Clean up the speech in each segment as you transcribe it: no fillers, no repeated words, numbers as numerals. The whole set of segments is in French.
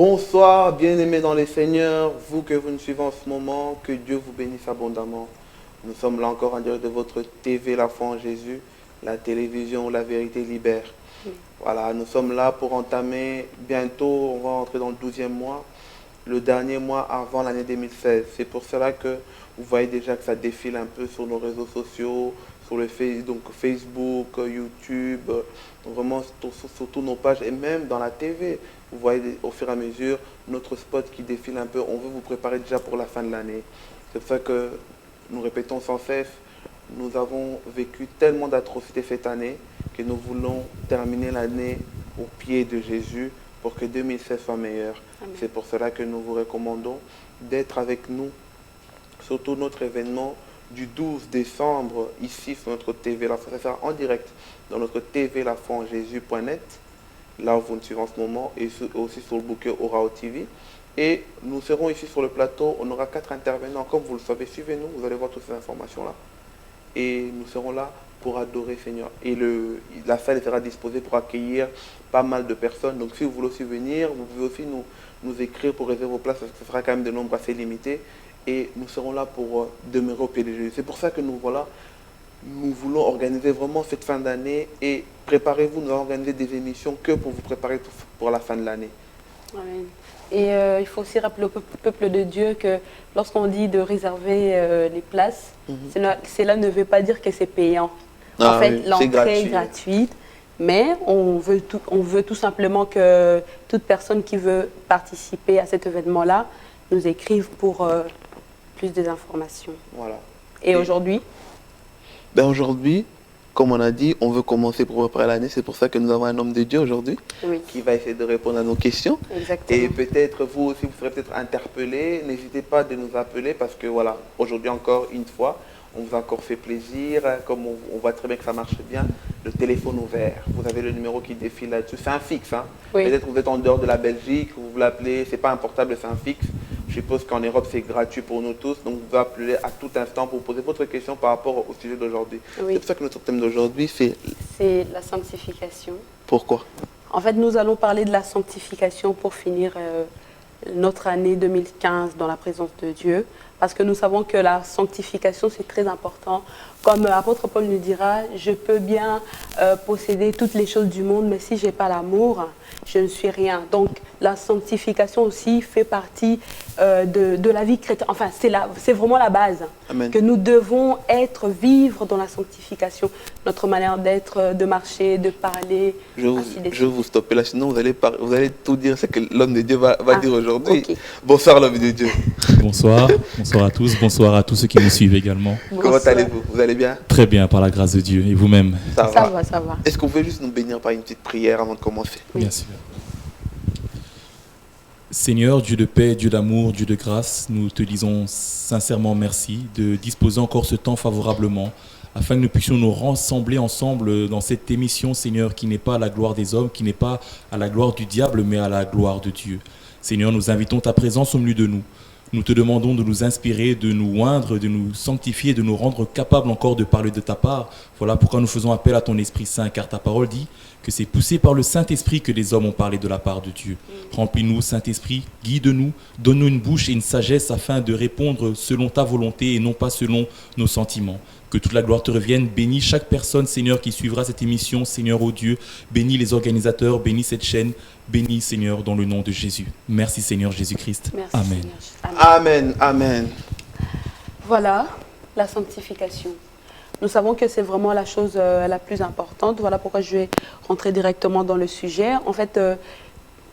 Bonsoir, bien-aimés dans les Seigneurs, vous que vous nous suivez en ce moment, que Dieu vous bénisse abondamment. Nous sommes là encore en direct de votre TV La Foi en Jésus, la télévision où la vérité libère. Voilà, nous sommes là pour entamer, bientôt on va entrer dans le 12e mois, le dernier mois avant l'année 2016. C'est pour cela que vous voyez déjà que ça défile un peu sur nos réseaux sociaux, sur le Facebook, YouTube, vraiment sur tous nos pages et même dans la TV. Vous voyez au fur et à mesure notre spot qui défile un peu. On veut vous préparer déjà pour la fin de l'année. C'est pour ça que nous répétons sans cesse, nous avons vécu tellement d'atrocités cette année que nous voulons terminer l'année au pied de Jésus pour que 2016 soit meilleur. C'est pour cela que nous vous recommandons d'être avec nous, surtout notre événement du 12 décembre, ici sur notre TV La Foi. Ça sera en direct dans notre TV La Foi en Jésus.net, là où vous nous suivez en ce moment, et aussi sur le bouquet Orao TV. Et nous serons ici sur le plateau, on aura 4 intervenants, comme vous le savez, suivez-nous, vous allez voir toutes ces informations-là. Et nous serons là pour adorer Seigneur. Et la salle sera disposée pour accueillir pas mal de personnes. Donc si vous voulez aussi venir, vous pouvez aussi nous écrire pour réserver vos places, parce que ce sera quand même de nombres assez limités. Et nous serons là pour demeurer au pied de Jésus. C'est pour ça que nous voulons organiser vraiment cette fin d'année. Et préparez-vous, nous allons organiser des émissions que pour vous préparer pour la fin de l'année. Amen. Et il faut aussi rappeler au peuple de Dieu que lorsqu'on dit de réserver les places, cela ne veut pas dire que c'est payant. En fait, l'entrée est gratuite, mais on veut tout simplement que toute personne qui veut participer à cet événement-là nous écrive pour plus d'informations. Voilà. Et aujourd'hui? Aujourd'hui, comme on a dit, on veut commencer pour préparer l'année. C'est pour ça que nous avons un homme de Dieu aujourd'hui qui va essayer de répondre à nos questions. Exactement. Et peut-être vous aussi, vous serez peut-être interpellés. N'hésitez pas de nous appeler parce que voilà, aujourd'hui encore une fois, on vous a encore fait plaisir. Comme on voit très bien que ça marche bien, le téléphone ouvert. Vous avez le numéro qui défile là-dessus. C'est un fixe. Hein. Peut-être que vous êtes en dehors de la Belgique, vous l'appelez. C'est pas un portable, c'est un fixe. Je suppose qu'en Europe, c'est gratuit pour nous tous. Donc, vous pouvez appeler à tout instant pour poser votre question par rapport au sujet d'aujourd'hui. C'est pour ça que notre thème d'aujourd'hui, c'est la sanctification. Pourquoi? En fait, nous allons parler de la sanctification pour finir notre année 2015 dans la présence de Dieu. Parce que nous savons que la sanctification, c'est très important. Comme l'apôtre Paul nous dira, je peux bien posséder toutes les choses du monde, mais si je n'ai pas l'amour, je ne suis rien. Donc, la sanctification aussi fait partie de la vie chrétienne. Enfin, c'est vraiment la base. Amen. Que nous devons vivre dans la sanctification. Notre manière d'être, de marcher, de parler. Je vais vous stopper là, sinon vous allez tout dire ce que l'homme de Dieu va dire aujourd'hui. Okay. Bonsoir l'homme de Dieu. Bonsoir, bonsoir à tous, bonsoir à tous ceux qui nous suivent également. Comment allez-vous? Vous allez bien? Très bien, par la grâce de Dieu. Et vous-même? Ça va. Est-ce qu'on peut juste nous bénir par une petite prière avant de commencer? Bien sûr. Seigneur, Dieu de paix, Dieu d'amour, Dieu de grâce, nous te disons sincèrement merci de disposer encore ce temps favorablement afin que nous puissions nous rassembler ensemble dans cette émission, Seigneur, qui n'est pas à la gloire des hommes, qui n'est pas à la gloire du diable, mais à la gloire de Dieu. Seigneur, nous invitons ta présence au milieu de nous. Nous te demandons de nous inspirer, de nous oindre, de nous sanctifier, de nous rendre capables encore de parler de ta part. Voilà pourquoi nous faisons appel à ton Esprit Saint, car ta parole dit que c'est poussé par le Saint-Esprit que les hommes ont parlé de la part de Dieu. Remplis-nous, Saint-Esprit, guide-nous, donne-nous une bouche et une sagesse afin de répondre selon ta volonté et non pas selon nos sentiments. Que toute la gloire te revienne. Bénis chaque personne, Seigneur, qui suivra cette émission, Seigneur, ô Dieu. Bénis les organisateurs, bénis cette chaîne. Bénis, Seigneur, dans le nom de Jésus. Merci, Seigneur Jésus-Christ. Merci, Amen. Seigneur. Amen. Amen. Voilà, la sanctification. Nous savons que c'est vraiment la chose la plus importante. Voilà pourquoi je vais rentrer directement dans le sujet. En fait,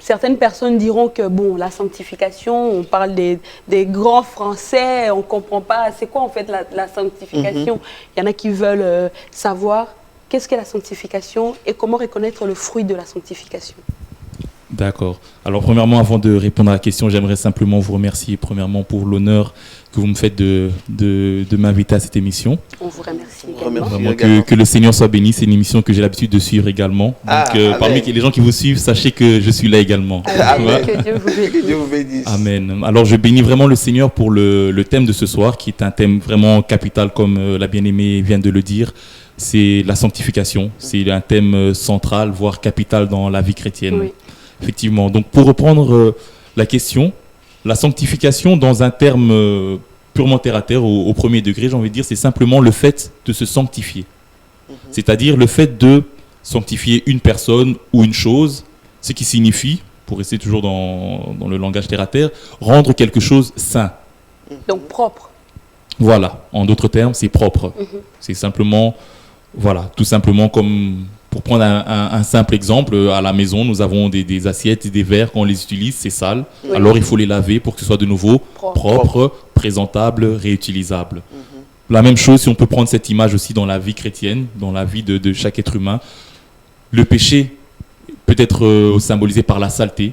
certaines personnes diront que, bon, la sanctification, on parle des grands français, on ne comprend pas. C'est quoi, en fait, la sanctification? Il y en a qui veulent savoir qu'est-ce qu'est la sanctification et comment reconnaître le fruit de la sanctification. D'accord. Alors, premièrement, avant de répondre à la question, j'aimerais simplement vous remercier, premièrement, pour l'honneur que vous me faites de m'inviter à cette émission. On vous remercie également. Vraiment, que le Seigneur soit béni. C'est une émission que j'ai l'habitude de suivre également. Donc, parmi les gens qui vous suivent, sachez que je suis là également. Amen. Que Dieu vous bénisse. Que Dieu vous bénisse. Amen. Alors, je bénis vraiment le Seigneur pour le thème de ce soir, qui est un thème vraiment capital, comme la bien-aimée vient de le dire. C'est la sanctification. C'est un thème central, voire capital dans la vie chrétienne. Oui. Effectivement. Donc, pour reprendre la question. La sanctification, dans un terme purement terre à terre, au premier degré, j'ai envie de dire, c'est simplement le fait de se sanctifier. C'est-à-dire le fait de sanctifier une personne ou une chose, ce qui signifie, pour rester toujours dans le langage terre à terre, rendre quelque chose saint. Donc propre. Voilà, en d'autres termes, c'est propre. C'est simplement, voilà, tout simplement comme, pour prendre un simple exemple, à la maison, nous avons des assiettes et des verres, quand on les utilise, c'est sale. Oui. Alors il faut les laver pour que ce soit de nouveau propre, présentable, réutilisable. La même chose, si on peut prendre cette image aussi dans la vie chrétienne, dans la vie de chaque être humain, le péché peut être symbolisé par la saleté.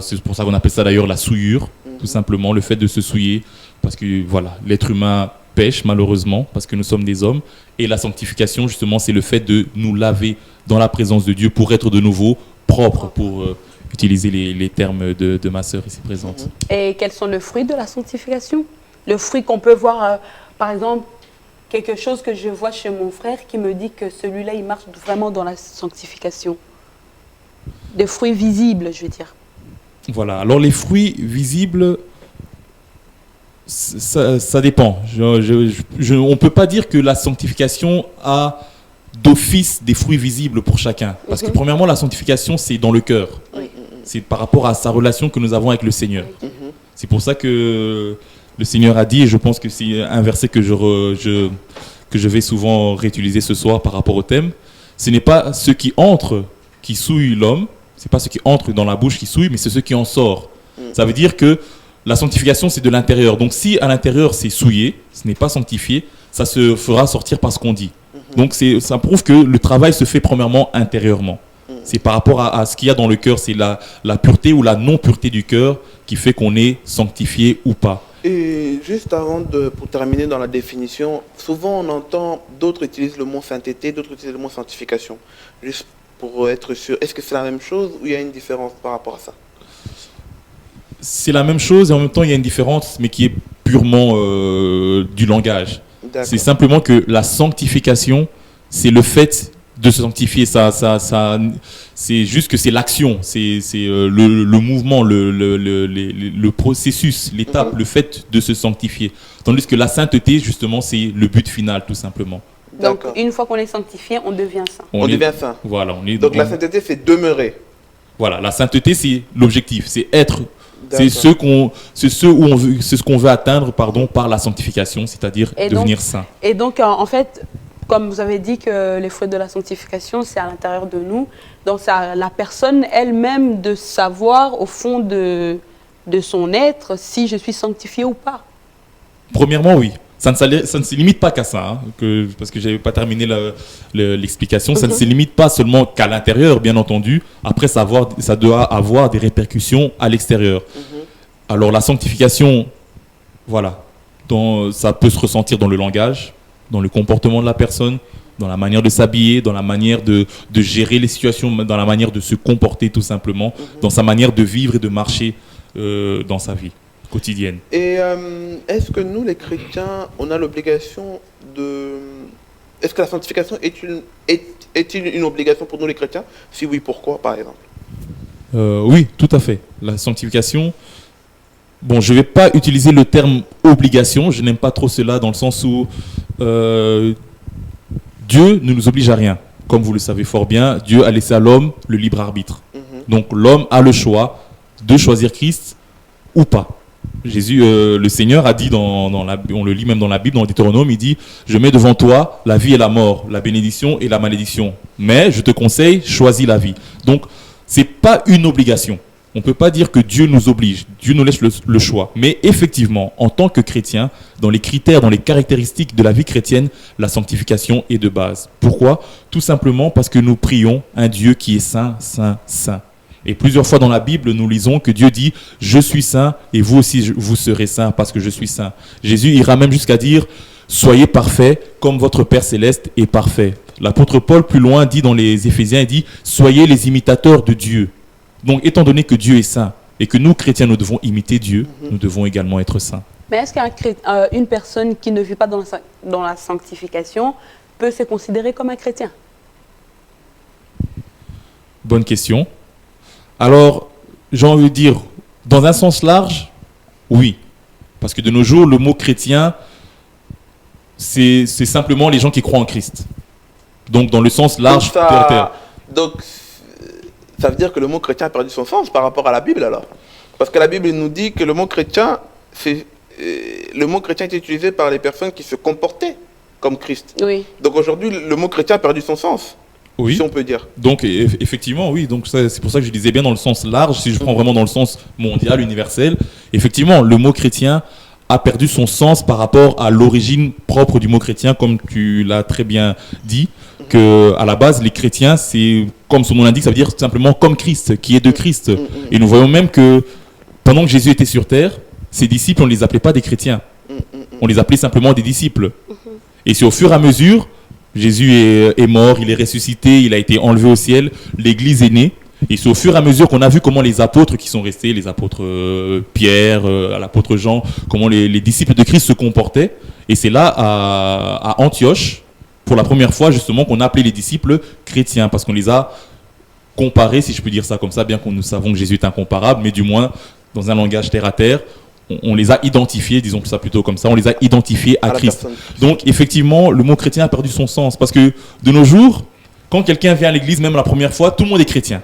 C'est pour ça qu'on appelle ça d'ailleurs la souillure, tout simplement, le fait de se souiller, parce que voilà, l'être humain pêche malheureusement, parce que nous sommes des hommes, et la sanctification justement, c'est le fait de nous laver dans la présence de Dieu pour être de nouveau propre, pour utiliser les termes de ma sœur ici présente. Et quels sont les fruits de la sanctification? Le fruit qu'on peut voir, par exemple, quelque chose que je vois chez mon frère qui me dit que celui-là, il marche vraiment dans la sanctification. Des fruits visibles, je veux dire. Voilà, alors les fruits visibles, ça dépend. On ne peut pas dire que la sanctification a d'office des fruits visibles pour chacun. Parce que premièrement, la sanctification, c'est dans le cœur. C'est par rapport à sa relation que nous avons avec le Seigneur. C'est pour ça que le Seigneur a dit, et je pense que c'est un verset que je vais souvent réutiliser ce soir par rapport au thème, ce n'est pas ceux qui entrent qui souillent l'homme, c'est pas ceux qui entrent dans la bouche qui souillent, mais c'est ceux qui en sortent. Ça veut dire que la sanctification, c'est de l'intérieur. Donc si à l'intérieur c'est souillé, ce n'est pas sanctifié, ça se fera sortir par ce qu'on dit. Donc ça prouve que le travail se fait premièrement intérieurement. C'est par rapport à ce qu'il y a dans le cœur, c'est la pureté ou la non-pureté du cœur qui fait qu'on est sanctifié ou pas. Et juste pour terminer dans la définition, souvent on entend, d'autres utilisent le mot sainteté, d'autres utilisent le mot sanctification. Juste pour être sûr, est-ce que c'est la même chose ou il y a une différence par rapport à ça? C'est la même chose et en même temps il y a une différence, mais qui est purement du langage. C'est simplement que la sanctification, c'est le fait de se sanctifier. C'est juste que c'est l'action, c'est le mouvement, le processus, l'étape, le fait de se sanctifier. Tandis que la sainteté, justement, c'est le but final, tout simplement. Donc, une fois qu'on est sanctifié, on devient saint. On devient saint. Voilà. Donc, la sainteté, c'est demeurer. Voilà, la sainteté, c'est l'objectif, c'est être. C'est ce qu'on veut atteindre par la sanctification, c'est-à-dire devenir saint. Et donc, en fait, comme vous avez dit que les fruits de la sanctification, c'est à l'intérieur de nous. Donc, c'est à la personne elle-même de savoir au fond de son être si je suis sanctifié ou pas. Premièrement, oui. Ça ne se limite pas qu'à ça, parce que je n'avais pas terminé l'explication. Ça ne se limite pas seulement qu'à l'intérieur, bien entendu. Après, ça doit avoir des répercussions à l'extérieur. Alors, la sanctification, voilà, ça peut se ressentir dans le langage, dans le comportement de la personne, dans la manière de s'habiller, dans la manière de gérer les situations, dans la manière de se comporter tout simplement, dans sa manière de vivre et de marcher dans sa vie quotidienne. Et est-ce que nous, les chrétiens, on a l'obligation de... Est-ce que la sanctification est-il une obligation pour nous, les chrétiens? Si oui, pourquoi, par exemple? Oui, tout à fait. La sanctification... Bon, je ne vais pas utiliser le terme obligation, je n'aime pas trop cela dans le sens où Dieu ne nous oblige à rien. Comme vous le savez fort bien, Dieu a laissé à l'homme le libre arbitre. Donc l'homme a le choix de choisir Christ ou pas. Jésus, le Seigneur a dit, on le lit même dans la Bible, dans le Deutéronome, il dit « Je mets devant toi la vie et la mort, la bénédiction et la malédiction. Mais je te conseille, choisis la vie. » Donc, ce n'est pas une obligation. On ne peut pas dire que Dieu nous oblige, Dieu nous laisse le choix. Mais effectivement, en tant que chrétien, dans les critères, dans les caractéristiques de la vie chrétienne, la sanctification est de base. Pourquoi? Tout simplement parce que nous prions un Dieu qui est saint, saint, saint. Et plusieurs fois dans la Bible, nous lisons que Dieu dit « Je suis saint et vous aussi vous serez saints parce que je suis saint ». Jésus ira même jusqu'à dire « Soyez parfaits comme votre Père Céleste est parfait ». L'apôtre Paul, plus loin, dit dans les Éphésiens, il dit « Soyez les imitateurs de Dieu ». Donc, étant donné que Dieu est saint et que nous, chrétiens, nous devons imiter Dieu, nous devons également être saints. Mais est-ce qu'une personne qui ne vit pas dans la sanctification peut se considérer comme un chrétien? Bonne question. Alors, j'ai envie de dire Dans un sens large, oui. Parce que de nos jours, le mot chrétien, c'est simplement les gens qui croient en Christ. Donc, dans le sens large, terre à terre. Donc, ça veut dire que le mot chrétien a perdu son sens par rapport à la Bible alors. Parce que la Bible nous dit que le mot chrétien est utilisé par les personnes qui se comportaient comme Christ. Oui. Donc aujourd'hui, le mot chrétien a perdu son sens, Oui. si on peut dire. Donc, effectivement, oui. Donc, c'est pour ça que je disais bien dans le sens large. Si je prends vraiment dans le sens mondial, universel, effectivement, le mot chrétien a perdu son sens par rapport à l'origine propre du mot chrétien, comme tu l'as très bien dit, que à la base, les chrétiens, c'est, comme son nom l'indique, ça veut dire simplement comme Christ, qui est de Christ. Et nous voyons même que pendant que Jésus était sur terre, ses disciples, on ne les appelait pas des chrétiens. On les appelait simplement des disciples. Et c'est au fur et à mesure, Jésus est mort, il est ressuscité, il a été enlevé au ciel, l'Église est née. Et c'est au fur et à mesure qu'on a vu comment les apôtres qui sont restés, les apôtres Pierre, l'apôtre Jean, comment les disciples de Christ se comportaient. Et c'est là, à Antioche, pour la première fois justement, qu'on a appelé les disciples chrétiens, parce qu'on les a comparés, si je peux dire ça comme ça, bien que nous savons que Jésus est incomparable, mais du moins, dans un langage terre à terre, on les a identifiés, disons ça plutôt comme ça, on les a identifiés à Christ. Donc effectivement, le mot chrétien a perdu son sens, parce que de nos jours, quand quelqu'un vient à l'église, même la première fois, tout le monde est chrétien.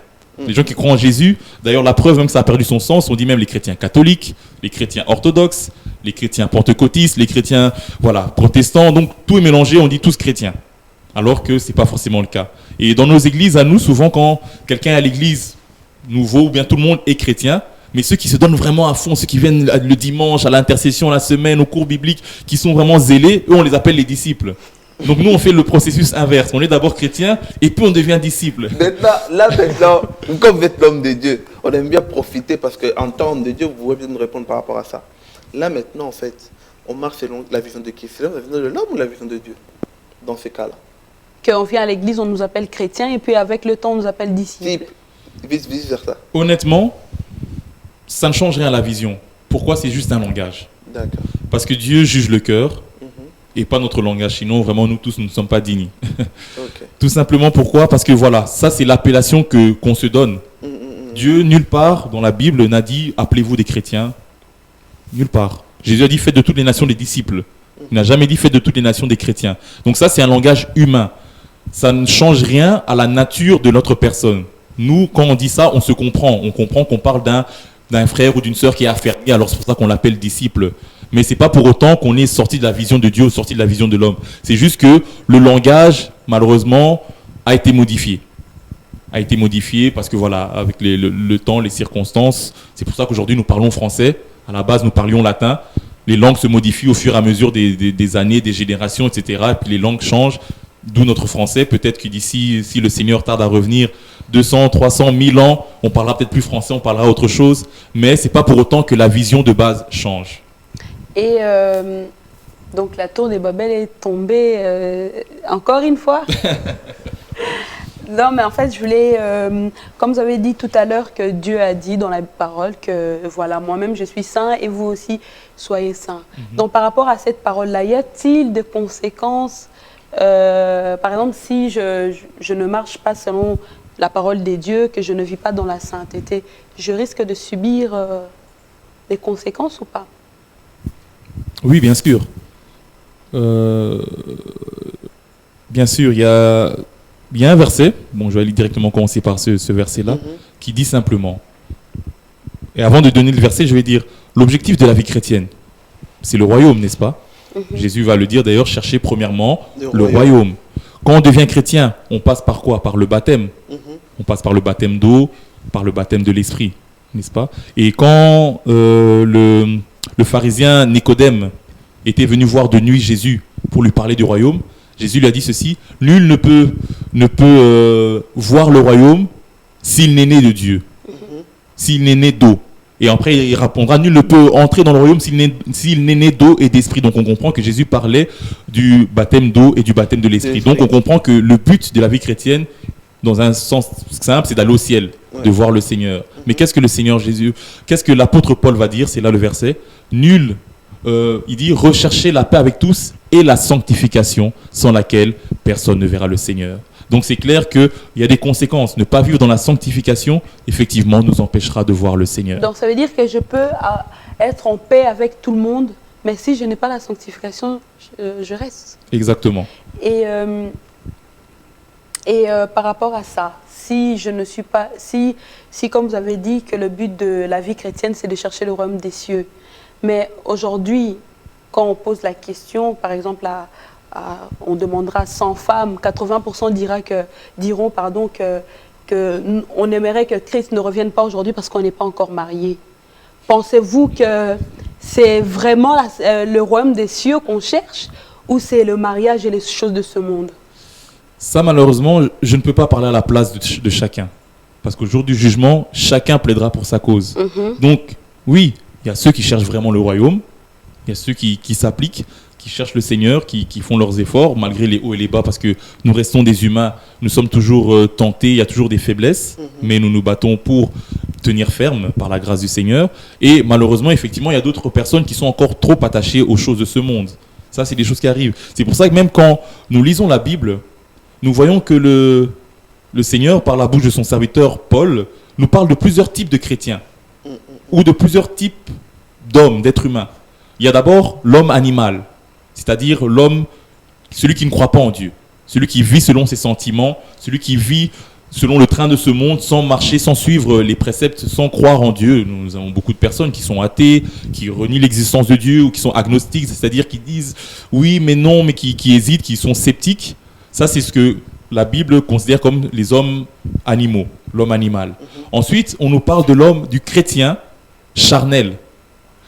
Les gens qui croient en Jésus, d'ailleurs la preuve même que ça a perdu son sens, on dit même les chrétiens catholiques, les chrétiens orthodoxes, les chrétiens pentecôtistes, les chrétiens protestants, donc tout est mélangé, on dit tous chrétiens, alors que ce n'est pas forcément le cas. Et dans nos églises, à nous, souvent quand quelqu'un est à l'église nouveau, ou bien tout le monde est chrétien, mais ceux qui se donnent vraiment à fond, ceux qui viennent le dimanche, à l'intercession, la semaine, au cours biblique, qui sont vraiment zélés, eux on les appelle les disciples. Donc nous, on fait le processus inverse. On est d'abord chrétien et puis on devient disciple. Maintenant, comme vous êtes l'homme de Dieu, on aime bien profiter parce qu'en temps de Dieu, vous pouvez bien nous répondre par rapport à ça. Là maintenant, en fait, on marche selon la vision de qui? C'est la vision de l'homme ou la vision de Dieu dans ces cas-là? Quand on vient à l'église, on nous appelle chrétiens et puis avec le temps, on nous appelle disciples. Vice versa. Honnêtement, ça ne change rien à la vision. Pourquoi? C'est juste un langage. D'accord. Parce que Dieu juge le cœur. Et pas notre langage, sinon vraiment nous tous nous ne sommes pas dignes. Okay. Tout simplement pourquoi? Parce que voilà, ça c'est l'appellation qu'on se donne. Dieu nulle part dans la Bible n'a dit appelez-vous des chrétiens. Nulle part. Jésus a dit faites de toutes les nations des disciples. Il n'a jamais dit faites de toutes les nations des chrétiens. Donc ça c'est un langage humain. Ça ne change rien à la nature de notre personne. Nous quand on dit ça, on se comprend. On comprend qu'on parle d'un frère ou d'une sœur qui est affermi, alors c'est pour ça qu'on l'appelle disciple. Mais ce n'est pas pour autant qu'on est sorti de la vision de Dieu ou sorti de la vision de l'homme. C'est juste que le langage, malheureusement, a été modifié. A été modifié parce que voilà, avec le temps, les circonstances, c'est pour ça qu'aujourd'hui nous parlons français. À la base, nous parlions latin. Les langues se modifient au fur et à mesure des années, des générations, etc. Et puis les langues changent, d'où notre français. Peut-être que d'ici, si le Seigneur tarde à revenir, 200, 300, 1000 ans, on parlera peut-être plus français, on parlera autre chose. Mais ce n'est pas pour autant que la vision de base change. Et donc la tour des Babel est tombée encore une fois. Non, mais en fait, je voulais, comme vous avez dit tout à l'heure, que Dieu a dit dans la parole que voilà, moi-même je suis saint et vous aussi soyez saints. Donc par rapport à cette parole-là, y a-t-il des conséquences par exemple, si je ne marche pas selon la parole des dieux, que je ne vis pas dans la sainteté, je risque de subir des conséquences ou pas? Oui, bien sûr. Bien sûr, il y a un verset, bon, je vais aller directement commencer par ce verset-là, qui dit simplement, et avant de donner le verset, je vais dire, l'objectif de la vie chrétienne, c'est le royaume, n'est-ce pas? Jésus va le dire d'ailleurs, chercher premièrement le royaume. Quand on devient chrétien, on passe par quoi? Par le baptême. On passe par le baptême d'eau, par le baptême de l'esprit, n'est-ce pas? Et quand le pharisien Nicodème était venu voir de nuit Jésus pour lui parler du royaume, Jésus lui a dit ceci, nul ne peut voir le royaume s'il n'est né de Dieu, s'il n'est né d'eau. Et après il répondra, nul ne peut entrer dans le royaume s'il n'est né d'eau et d'esprit. Donc on comprend que Jésus parlait du baptême d'eau et du baptême de l'esprit. Donc on comprend que le but de la vie chrétienne, dans un sens simple, c'est d'aller au ciel, de voir le Seigneur. Mais qu'est-ce que le Seigneur Jésus, qu'est-ce que l'apôtre Paul va dire? C'est là le verset. Nul, il dit, recherchez la paix avec tous et la sanctification sans laquelle personne ne verra le Seigneur. Donc c'est clair qu'il y a des conséquences. Ne pas vivre dans la sanctification, effectivement, nous empêchera de voir le Seigneur. Donc ça veut dire que je peux être en paix avec tout le monde, mais si je n'ai pas la sanctification, je reste. Exactement. Et par rapport à ça, si je ne suis pas, si comme vous avez dit que le but de la vie chrétienne c'est de chercher le royaume des cieux, mais aujourd'hui quand on pose la question, par exemple on demandera 100 femmes, 80% diront que on aimerait que Christ ne revienne pas aujourd'hui parce qu'on n'est pas encore marié. Pensez-vous que c'est vraiment le royaume des cieux qu'on cherche ou c'est le mariage et les choses de ce monde? Ça, malheureusement, je ne peux pas parler à la place de chacun. Parce qu'au jour du jugement, chacun plaidera pour sa cause. Donc, oui, il y a ceux qui cherchent vraiment le royaume, il y a ceux qui s'appliquent, qui cherchent le Seigneur, qui font leurs efforts, malgré les hauts et les bas, parce que nous restons des humains, nous sommes toujours tentés, il y a toujours des faiblesses, mais nous nous battons pour tenir ferme par la grâce du Seigneur. Et malheureusement, effectivement, il y a d'autres personnes qui sont encore trop attachées aux choses de ce monde. Ça, c'est des choses qui arrivent. C'est pour ça que même quand nous lisons la Bible, nous voyons que le Seigneur, par la bouche de son serviteur Paul, nous parle de plusieurs types de chrétiens ou de plusieurs types d'hommes, d'êtres humains. Il y a d'abord l'homme animal, c'est-à-dire celui qui ne croit pas en Dieu, celui qui vit selon ses sentiments, celui qui vit selon le train de ce monde, sans marcher, sans suivre les préceptes, sans croire en Dieu. Nous avons beaucoup de personnes qui sont athées, qui renient l'existence de Dieu ou qui sont agnostiques, c'est-à-dire qui disent oui mais non, mais qui hésitent, qui sont sceptiques. Ça, c'est ce que la Bible considère comme les hommes animaux, l'homme animal. Ensuite, on nous parle de l'homme, du chrétien charnel.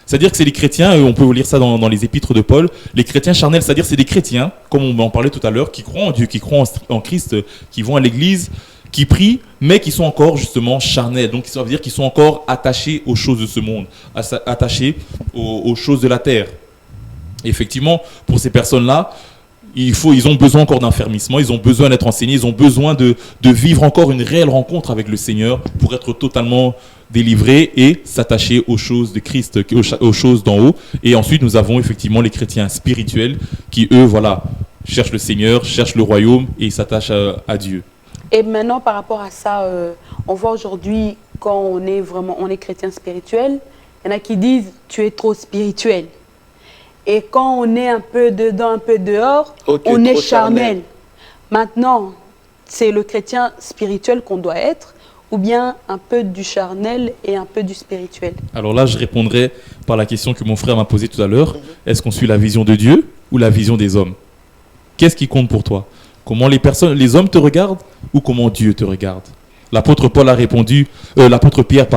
C'est-à-dire que c'est les chrétiens, et on peut lire ça dans les épîtres de Paul, les chrétiens charnels, c'est-à-dire c'est des chrétiens, comme on en parlait tout à l'heure, qui croient en Dieu, qui croient en Christ, qui vont à l'église, qui prient, mais qui sont encore justement charnels. Donc ça veut dire qu'ils sont encore attachés aux choses de ce monde, attachés aux choses de la terre. Et effectivement, pour ces personnes-là, ils ont besoin encore d'un fermissement, ils ont besoin d'être enseignés, ils ont besoin de vivre encore une réelle rencontre avec le Seigneur pour être totalement délivrés et s'attacher aux choses de Christ, aux choses d'en haut. Et ensuite, nous avons effectivement les chrétiens spirituels qui, eux, voilà, cherchent le Seigneur, cherchent le royaume et s'attachent à Dieu. Et maintenant, par rapport à ça, on voit aujourd'hui, quand on est chrétien spirituel, il y en a qui disent « tu es trop spirituel ». Et quand on est un peu dedans, un peu dehors, on est charnel. Maintenant, c'est le chrétien spirituel qu'on doit être, ou bien un peu du charnel et un peu du spirituel? Alors là, je répondrai par la question que mon frère m'a posée tout à l'heure. Est-ce qu'on suit la vision de Dieu ou la vision des hommes? Qu'est-ce qui compte pour toi? Comment les hommes te regardent ou comment Dieu te regarde? L'apôtre Pierre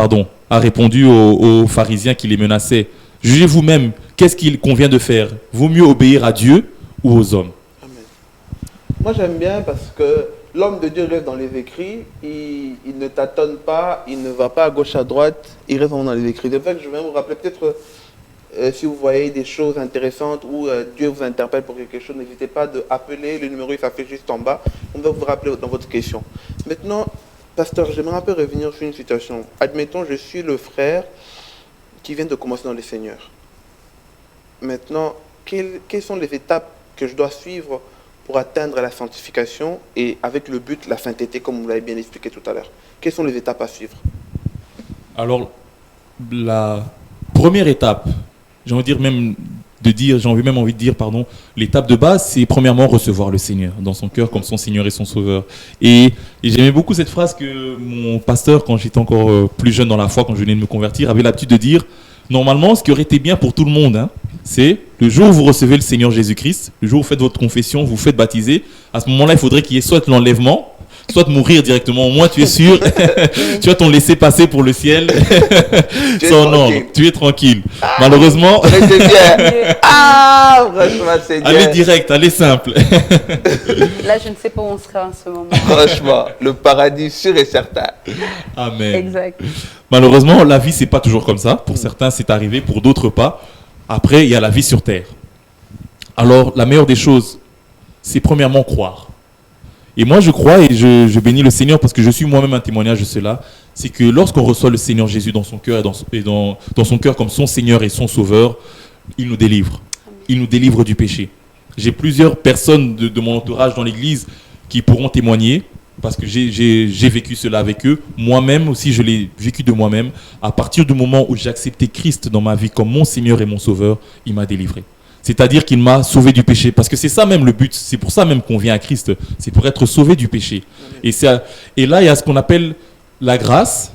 a répondu aux pharisiens qui les menaçaient. Jugez vous-même, qu'est-ce qu'il convient de faire? Vaut mieux obéir à Dieu ou aux hommes? Amen. Moi j'aime bien parce que l'homme de Dieu reste dans les écrits, il ne tâtonne pas, il ne va pas à gauche à droite, il reste dans les écrits. De fait, je vais vous rappeler peut-être, si vous voyez des choses intéressantes ou Dieu vous interpelle pour quelque chose, n'hésitez pas d'appeler, le numéro il s'affiche juste en bas, on va vous rappeler dans votre question. Maintenant, pasteur, j'aimerais un peu revenir sur une situation. Admettons, je suis le frère qui vient de commencer dans le Seigneur. Maintenant, quelles sont les étapes que je dois suivre pour atteindre la sanctification et avec le but, la sainteté, comme vous l'avez bien expliqué tout à l'heure? Quelles sont les étapes à suivre? Alors, la première étape, j'ai envie de dire, l'étape de base, c'est premièrement recevoir le Seigneur dans son cœur comme son Seigneur et son Sauveur. Et j'aimais beaucoup cette phrase que mon pasteur, quand j'étais encore plus jeune dans la foi, quand je venais de me convertir, avait l'habitude de dire. Normalement, ce qui aurait été bien pour tout le monde, c'est le jour où vous recevez le Seigneur Jésus-Christ, le jour où vous faites votre confession, vous faites baptiser, à ce moment-là, il faudrait qu'il y ait soit l'enlèvement, soit de mourir directement. Au moins, tu es sûr, tu as ton laissez-passer pour le ciel. Tu es tranquille. Malheureusement, franchement, c'est bien. Allez direct, allez simple. Là, je ne sais pas où on sera en ce moment. Franchement, le paradis sûr et certain. Amen. Exact. Malheureusement, la vie, c'est pas toujours comme ça. Pour certains, c'est arrivé, pour d'autres pas. Après, il y a la vie sur terre. Alors, la meilleure des choses, c'est premièrement croire. Et moi, je crois et je bénis le Seigneur parce que je suis moi-même un témoignage de cela. C'est que lorsqu'on reçoit le Seigneur Jésus dans son cœur et dans son cœur comme son Seigneur et son Sauveur, il nous délivre. Il nous délivre du péché. J'ai plusieurs personnes de mon entourage dans l'église qui pourront témoigner, parce que j'ai vécu cela avec eux. Moi-même aussi, je l'ai vécu de moi-même. À partir du moment où j'ai accepté Christ dans ma vie comme mon Seigneur et mon Sauveur, il m'a délivré. C'est-à-dire qu'il m'a sauvé du péché. Parce que c'est ça même le but. C'est pour ça même qu'on vient à Christ. C'est pour être sauvé du péché. Et là, il y a ce qu'on appelle la grâce.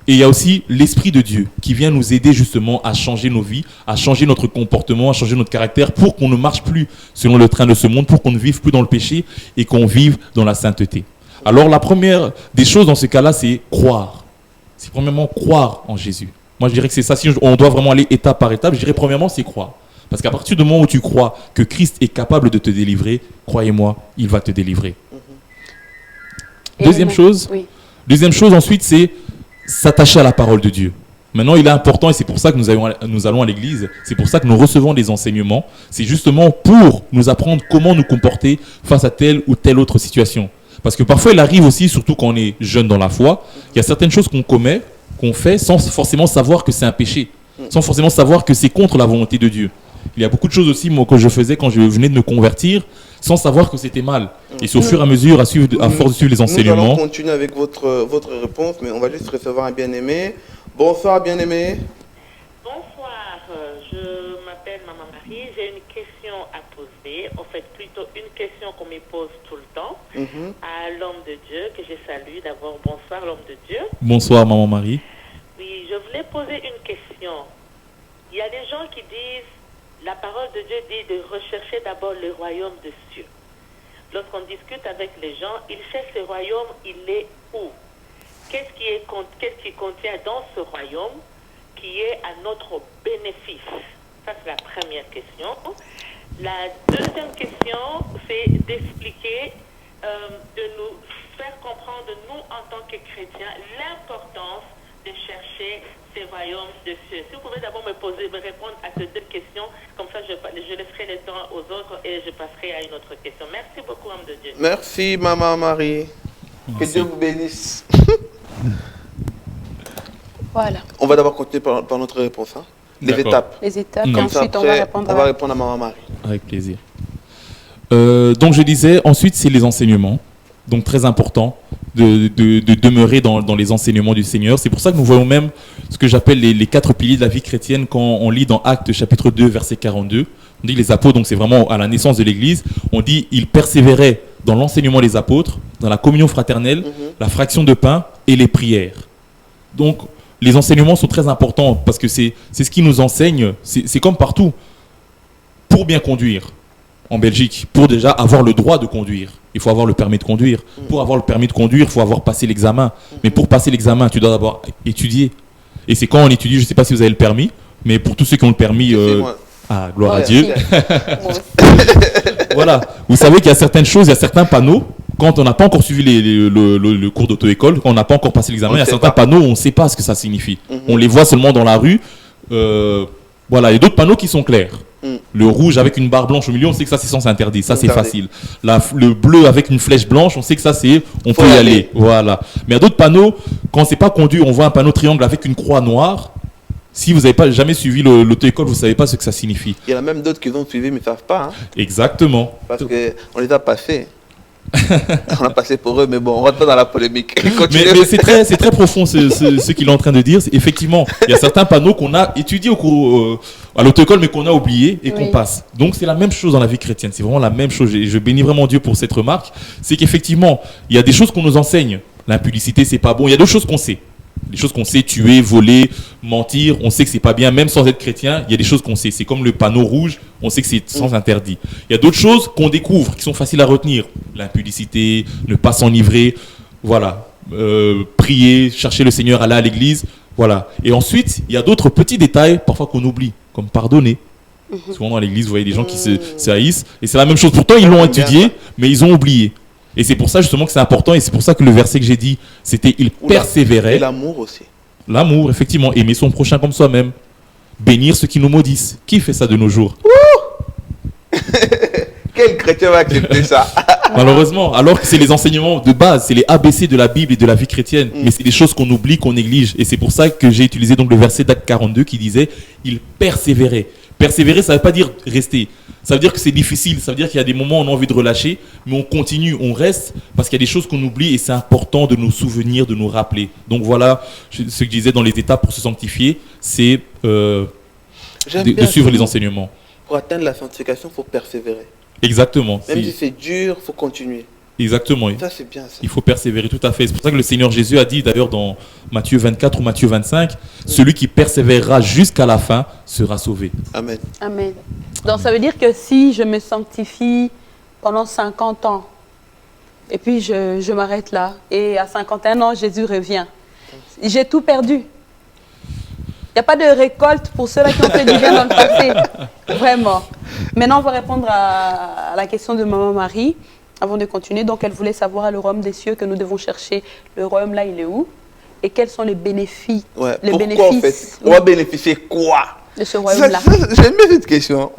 Et il y a aussi l'Esprit de Dieu qui vient nous aider justement à changer nos vies, à changer notre comportement, à changer notre caractère pour qu'on ne marche plus selon le train de ce monde, pour qu'on ne vive plus dans le péché et qu'on vive dans la sainteté. Alors la première des choses dans ce cas-là, c'est croire. C'est premièrement croire en Jésus. Moi je dirais que c'est ça. Si on doit vraiment aller étape par étape, je dirais premièrement c'est croire. Parce qu'à partir du moment où tu crois que Christ est capable de te délivrer, croyez-moi, il va te délivrer. Deuxième chose ensuite, c'est s'attacher à la parole de Dieu. Maintenant, il est important, et c'est pour ça que nous allons à l'église, c'est pour ça que nous recevons des enseignements, c'est justement pour nous apprendre comment nous comporter face à telle ou telle autre situation. Parce que parfois, il arrive aussi, surtout quand on est jeune dans la foi, il y a certaines choses qu'on commet, qu'on fait sans forcément savoir que c'est un péché, sans forcément savoir que c'est contre la volonté de Dieu. Il y a beaucoup de choses aussi, moi, que je faisais quand je venais de me convertir, sans savoir que c'était mal. Et c'est au fur et à mesure, à force de suivre les enseignements. Nous allons continuer avec votre réponse, mais on va juste recevoir un bien-aimé. Bonsoir, bien-aimé. Bonsoir, je m'appelle Maman Marie. J'ai une question à poser, en fait plutôt une question qu'on me pose tout le temps à l'homme de Dieu, que je salue. D'abord, bonsoir l'homme de Dieu. Bonsoir, Maman Marie. Oui, je voulais poser une question. Il y a des gens qui disent, la parole de Dieu dit de rechercher d'abord le royaume des cieux. Lorsqu'on discute avec les gens, ils cherchent ce royaume, il est où? Qu'est-ce qui contient dans ce royaume qui est à notre bénéfice? Ça, c'est la première question. La deuxième question, c'est d'expliquer, de nous faire comprendre, nous, en tant que chrétiens, l'importance de chercher ces royaumes de cieux. Si vous pouvez d'abord me répondre à ces deux questions, comme ça je laisserai le temps aux autres et je passerai à une autre question. Merci beaucoup, homme de Dieu. Merci, Maman Marie. Que Dieu vous bénisse. Voilà. On va d'abord continuer par notre réponse. Hein. Les étapes. Les étapes, et Comme ensuite ça, on va répondre à Maman Marie. Avec plaisir. Donc je disais, ensuite c'est les enseignements. Donc très important de demeurer dans les enseignements du Seigneur. C'est pour ça que nous voyons même ce que j'appelle les 4 piliers de la vie chrétienne quand on lit dans Actes chapitre 2 verset 42. On dit les apôtres, donc c'est vraiment à la naissance de l'Église, on dit ils persévéraient dans l'enseignement des apôtres, dans la communion fraternelle, la fraction de pain et les prières. Donc les enseignements sont très importants parce que c'est ce qui nous enseigne, c'est comme partout. Pour bien conduire en Belgique, pour déjà avoir le droit de conduire, il faut avoir le permis de conduire. Pour avoir le permis de conduire, il faut avoir passé l'examen. Mais pour passer l'examen, tu dois d'abord étudier. Et c'est quand on étudie, je ne sais pas si vous avez le permis, mais pour tous ceux qui ont le permis, gloire à Dieu. Voilà, vous savez qu'il y a certaines choses, il y a certains panneaux, quand on n'a pas encore suivi le cours d'auto-école, quand on n'a pas encore passé l'examen, il y a certains panneaux, on ne sait pas ce que ça signifie. On les voit seulement dans la rue. Voilà, il y a d'autres panneaux qui sont clairs. Le rouge avec une barre blanche au milieu, on sait que ça c'est sens interdit, ça c'est facile. Le bleu avec une flèche blanche, on sait que ça c'est, on peut y aller. Voilà. Mais il y a d'autres panneaux, quand c'est pas conduit, on voit un panneau triangle avec une croix noire. Si vous n'avez pas jamais suivi l'auto-école, vous ne savez pas ce que ça signifie. Il y en a même d'autres qui ont suivi mais ne savent pas. Hein. Exactement. Parce qu'on les a passés. On a passé pour eux, mais bon, on ne rentre pas dans la polémique. Mais c'est très profond ce qu'il est en train de dire. Effectivement, il y a certains panneaux qu'on a étudiés au cours, à l'auto-école, mais qu'on a oubliés et qu'on passe. Donc c'est la même chose dans la vie chrétienne. C'est vraiment la même chose. Et je bénis vraiment Dieu pour cette remarque. C'est qu'effectivement, il y a des choses qu'on nous enseigne. L'impudicité, c'est pas bon. Il y a d'autres choses qu'on sait. Des choses qu'on sait, tuer, voler, mentir, on sait que c'est pas bien, même sans être chrétien, il y a des choses qu'on sait. C'est comme le panneau rouge, on sait que c'est sans interdit. Il y a d'autres choses qu'on découvre, qui sont faciles à retenir. L'impudicité, ne pas s'enivrer, voilà. Prier, chercher le Seigneur, aller à l'église, voilà. Et ensuite, il y a d'autres petits détails, parfois qu'on oublie, comme pardonner. Souvent dans l'église, vous voyez des gens qui se haïssent, et c'est la même chose. Pourtant, ils l'ont étudié, mais ils ont oublié. Et c'est pour ça justement que c'est important, et c'est pour ça que le verset que j'ai dit, c'était « il persévérait ». Et l'amour aussi. L'amour, effectivement, aimer son prochain comme soi-même. Bénir ceux qui nous maudissent. Qui fait ça de nos jours? Quel chrétien va accepter ça? Malheureusement, alors que c'est les enseignements de base, c'est les ABC de la Bible et de la vie chrétienne. Mais c'est des choses qu'on oublie, qu'on néglige. Et c'est pour ça que j'ai utilisé donc le verset d'Acte 42 qui disait « il persévérait ». Persévérer, ça ne veut pas dire rester. Ça veut dire que c'est difficile, ça veut dire qu'il y a des moments où on a envie de relâcher, mais on continue, on reste, parce qu'il y a des choses qu'on oublie et c'est important de nous souvenir, de nous rappeler. Donc voilà ce que je disais dans les étapes pour se sanctifier, c'est de suivre les enseignements. Pour atteindre la sanctification, il faut persévérer. Exactement. Même si c'est dur, il faut continuer. Exactement. Ça, c'est bien ça. Il faut persévérer, tout à fait. C'est pour ça que le Seigneur Jésus a dit, d'ailleurs dans Matthieu 24 ou Matthieu 25, celui qui persévérera jusqu'à la fin sera sauvé. Amen. Amen. Donc ça veut dire que si je me sanctifie pendant 50 ans, et puis je m'arrête là, et à 51 ans, Jésus revient, j'ai tout perdu. Il n'y a pas de récolte pour ceux-là qui ont fait du bien dans le passé. Vraiment. Maintenant, on va répondre à la question de Maman Marie. Avant de continuer, donc elle voulait savoir le royaume des cieux que nous devons chercher. Le royaume là, il est où? Et quels sont les bénéfices? Ouais. Les Pourquoi, bénéfices en fait, on va bénéficier quoi de ce royaume-là? J'aime bien cette question.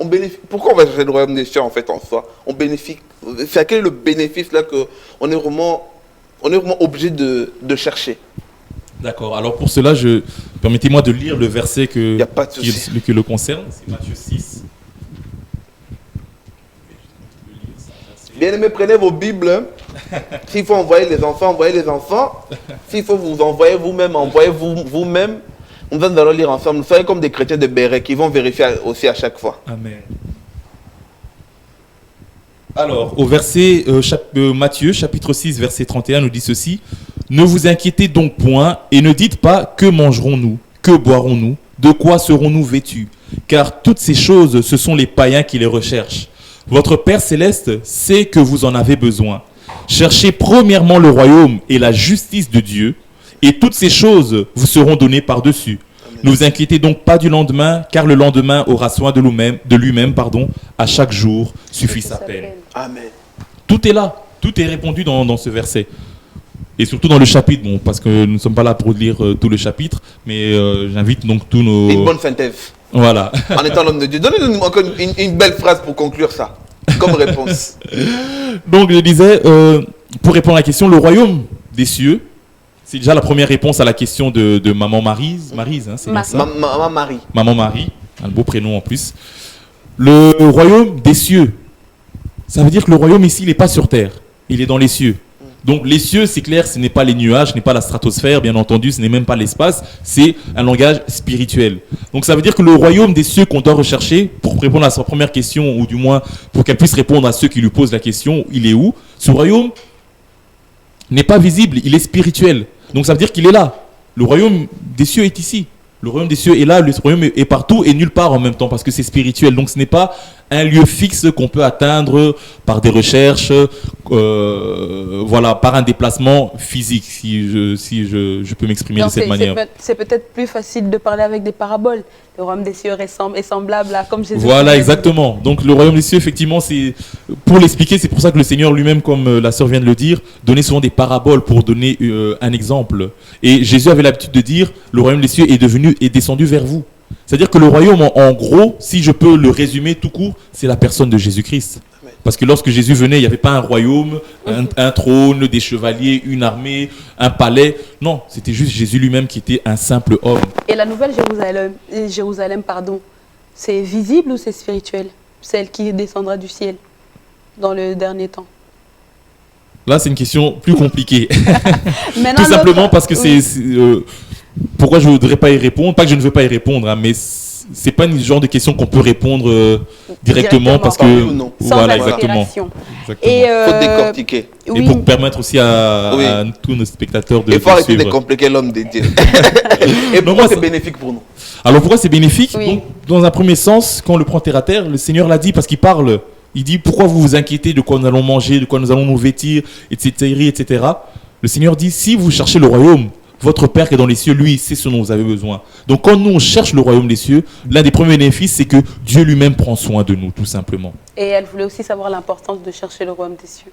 Pourquoi on va chercher le royaume des cieux en fait en soi? On bénéficie. C'est quel est le bénéfice là qu'on est vraiment obligé de chercher? D'accord. Alors pour cela, permettez-moi de lire le verset Y a pas de souci. qui le concerne. C'est Matthieu 6. Bien-aimés, prenez vos Bibles. Hein. S'il faut envoyer les enfants, envoyez les enfants. S'il faut vous envoyer vous-même, envoyez vous-même. Nous allons lire ensemble. Nous soyons comme des chrétiens de Béret qui vont vérifier aussi à chaque fois. Amen. Alors, au verset Matthieu, chapitre 6, verset 31, nous dit ceci. « Ne vous inquiétez donc point et ne dites pas que mangerons-nous, que boirons-nous, de quoi serons-nous vêtus, car toutes ces choses, ce sont les païens qui les recherchent. Votre Père Céleste sait que vous en avez besoin. Cherchez premièrement le royaume et la justice de Dieu, et toutes ces choses vous seront données par-dessus. Ne vous inquiétez donc pas du lendemain, car le lendemain aura soin de lui-même, à chaque jour suffit sa peine. » Amen. Tout est là, tout est répondu dans ce verset. Et surtout dans le chapitre, bon, parce que nous ne sommes pas là pour lire tout le chapitre, mais j'invite donc tous nos... Une bonne synthèse. Voilà. En étant l'homme de Dieu. Donnez-nous encore une belle phrase pour conclure ça, comme réponse. Donc je disais, pour répondre à la question, le royaume des cieux, c'est déjà la première réponse à la question de Maman Maryse, hein, c'est bien ça. Maman Marie. Maman Marie, un beau prénom en plus. Le royaume des cieux, ça veut dire que le royaume ici, il n'est pas sur terre, il est dans les cieux. Donc les cieux, c'est clair, ce n'est pas les nuages, ce n'est pas la stratosphère, bien entendu, ce n'est même pas l'espace, c'est un langage spirituel. Donc ça veut dire que le royaume des cieux qu'on doit rechercher, pour répondre à sa première question, ou du moins pour qu'elle puisse répondre à ceux qui lui posent la question, il est où? Ce royaume n'est pas visible, il est spirituel. Donc ça veut dire qu'il est là. Le royaume des cieux est ici. Le royaume des cieux est là, le royaume est partout et nulle part en même temps parce que c'est spirituel. Donc ce n'est pas un lieu fixe qu'on peut atteindre par des recherches, voilà, par un déplacement physique, si je peux m'exprimer de cette manière. C'est peut-être plus facile de parler avec des paraboles. Le royaume des cieux est semblable à comme Jésus. Voilà, exactement. Donc le royaume des cieux, effectivement, c'est pour l'expliquer, c'est pour ça que le Seigneur lui-même, comme la sœur vient de le dire, donnait souvent des paraboles pour donner un exemple. Et Jésus avait l'habitude de dire, le royaume des cieux est descendu vers vous. C'est-à-dire que le royaume, en gros, si je peux le résumer tout court, c'est la personne de Jésus-Christ. Parce que lorsque Jésus venait, il n'y avait pas un royaume, un trône, des chevaliers, une armée, un palais. Non, c'était juste Jésus lui-même qui était un simple homme. Et la nouvelle Jérusalem, c'est visible ou c'est spirituel? Celle qui descendra du ciel dans le dernier temps. Là, c'est une question plus compliquée. Tout simplement parce que pourquoi je ne voudrais pas y répondre? Pas que je ne veux pas y répondre, hein, mais c'est pas une genre de question qu'on peut répondre directement parce que voilà, exactement. Et faut décortiquer. Et pour permettre aussi à tous nos spectateurs de. Il faut arrêter de compliquer l'homme de Dieu. Et pourquoi c'est bénéfique pour nous? Alors pourquoi c'est bénéfique? Donc, dans un premier sens, quand on le prend terre à terre, le Seigneur l'a dit parce qu'il parle. Il dit pourquoi vous vous inquiétez de quoi nous allons manger, de quoi nous allons nous vêtir, etc. Le Seigneur dit si vous cherchez le royaume, votre Père qui est dans les cieux, lui, c'est ce dont vous avez besoin. Donc quand nous on cherche le royaume des cieux, l'un des premiers bénéfices, c'est que Dieu lui-même prend soin de nous, tout simplement. Et elle voulait aussi savoir l'importance de chercher le royaume des cieux.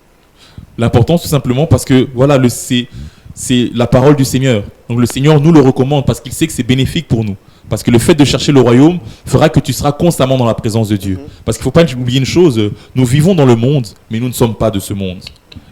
L'importance, tout simplement, parce que voilà, c'est la parole du Seigneur. Donc le Seigneur nous le recommande parce qu'il sait que c'est bénéfique pour nous. Parce que le fait de chercher le royaume fera que tu seras constamment dans la présence de Dieu. Parce qu'il ne faut pas oublier une chose, nous vivons dans le monde, mais nous ne sommes pas de ce monde.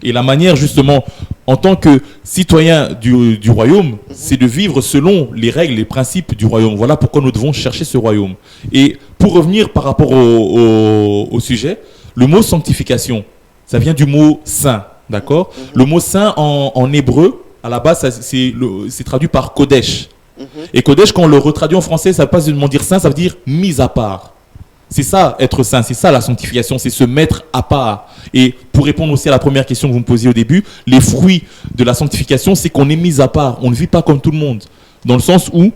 Et la manière, justement, en tant que citoyen du royaume, c'est de vivre selon les règles, les principes du royaume. Voilà pourquoi nous devons chercher ce royaume. Et pour revenir par rapport au sujet, le mot sanctification, ça vient du mot saint, d'accord? Le mot saint en hébreu, à la base, c'est traduit par Kodesh. Et Kodesh, quand on le retraduit en français, ça ne veut pas seulement dire saint, ça veut dire mis à part. C'est ça, être saint, c'est ça la sanctification, c'est se mettre à part. Et pour répondre aussi à la première question que vous me posiez au début, les fruits de la sanctification, c'est qu'on est mis à part. On ne vit pas comme tout le monde. Dans le sens où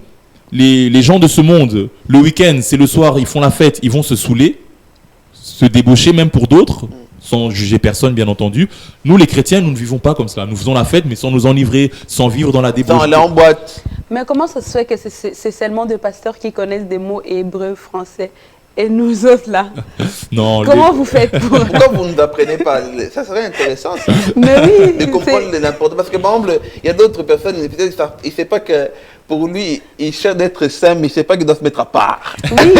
les gens de ce monde, le week-end, c'est le soir, ils font la fête, ils vont se saouler, se débaucher même pour d'autres, sans juger personne bien entendu. Nous les chrétiens, nous ne vivons pas comme cela. Nous faisons la fête mais sans nous enivrer, sans vivre dans la débauche. Sans aller en boîte. Mais comment ça se fait que c'est seulement des pasteurs qui connaissent des mots hébreux, français et nous autres là? Non, comment vous faites pour... Pourquoi vous ne apprenez pas? Ça serait intéressant ça. Mais oui, de comprendre n'importe. Parce que par exemple, il y a d'autres personnes, peut-être il ne sait pas que pour lui, il cherche d'être saint, mais il ne sait pas qu'il doit se mettre à part. Oui,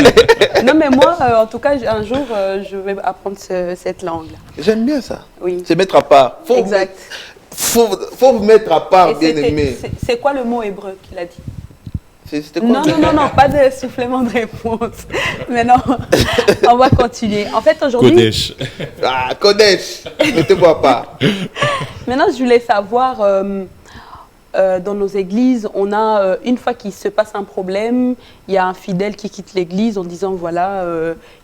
non mais moi, en tout cas, un jour, je vais apprendre cette langue-là. J'aime bien ça. Oui. Se mettre à part. Exact. Faut vous mettre à part, bien aimé. C'est quoi le mot hébreu qu'il a dit? C'était quoi? Non, pas de soufflement de réponse. Mais non, on va continuer. En fait, aujourd'hui... Kodesh. Ah, Kodesh. Mettez-vous à part. Maintenant, je voulais savoir, dans nos églises, on a, une fois qu'il se passe un problème, il y a un fidèle qui quitte l'église en disant, voilà,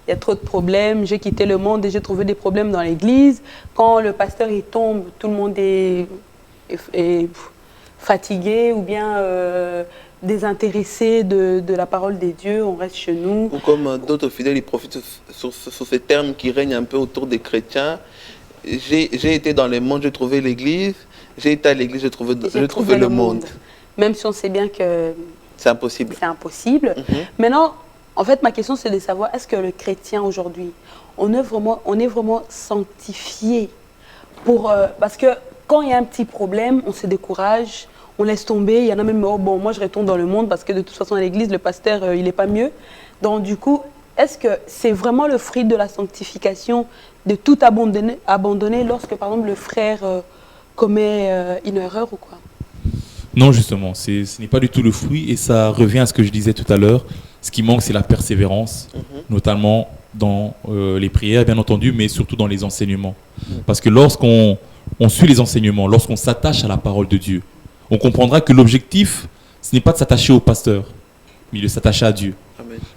il y a trop de problèmes, j'ai quitté le monde et j'ai trouvé des problèmes dans l'église. Quand le pasteur il tombe, tout le monde est fatigué ou bien désintéressé de la parole des dieux, on reste chez nous. Ou comme d'autres fidèles, ils profitent sur ces termes qui règnent un peu autour des chrétiens. J'ai été dans le monde, j'ai trouvé l'église. J'ai été à l'église, j'ai trouvé le monde. Même si on sait bien que c'est impossible. C'est impossible. Maintenant, en fait, ma question, c'est de savoir, est-ce que le chrétien aujourd'hui, on est vraiment sanctifié pour, parce que quand il y a un petit problème, on se décourage, on laisse tomber. Il y en a même, oh, bon, moi je retourne dans le monde parce que de toute façon à l'église, le pasteur, il n'est pas mieux. Donc du coup, est-ce que c'est vraiment le fruit de la sanctification de tout abandonner lorsque, par exemple, le frère commet une erreur ou quoi? Non, justement, ce n'est pas du tout le fruit et ça revient à ce que je disais tout à l'heure. Ce qui manque, c'est la persévérance, notamment dans les prières, bien entendu, mais surtout dans les enseignements. Parce que lorsqu'on suit les enseignements, lorsqu'on s'attache à la parole de Dieu, on comprendra que l'objectif, ce n'est pas de s'attacher au pasteur, mais de s'attacher à Dieu.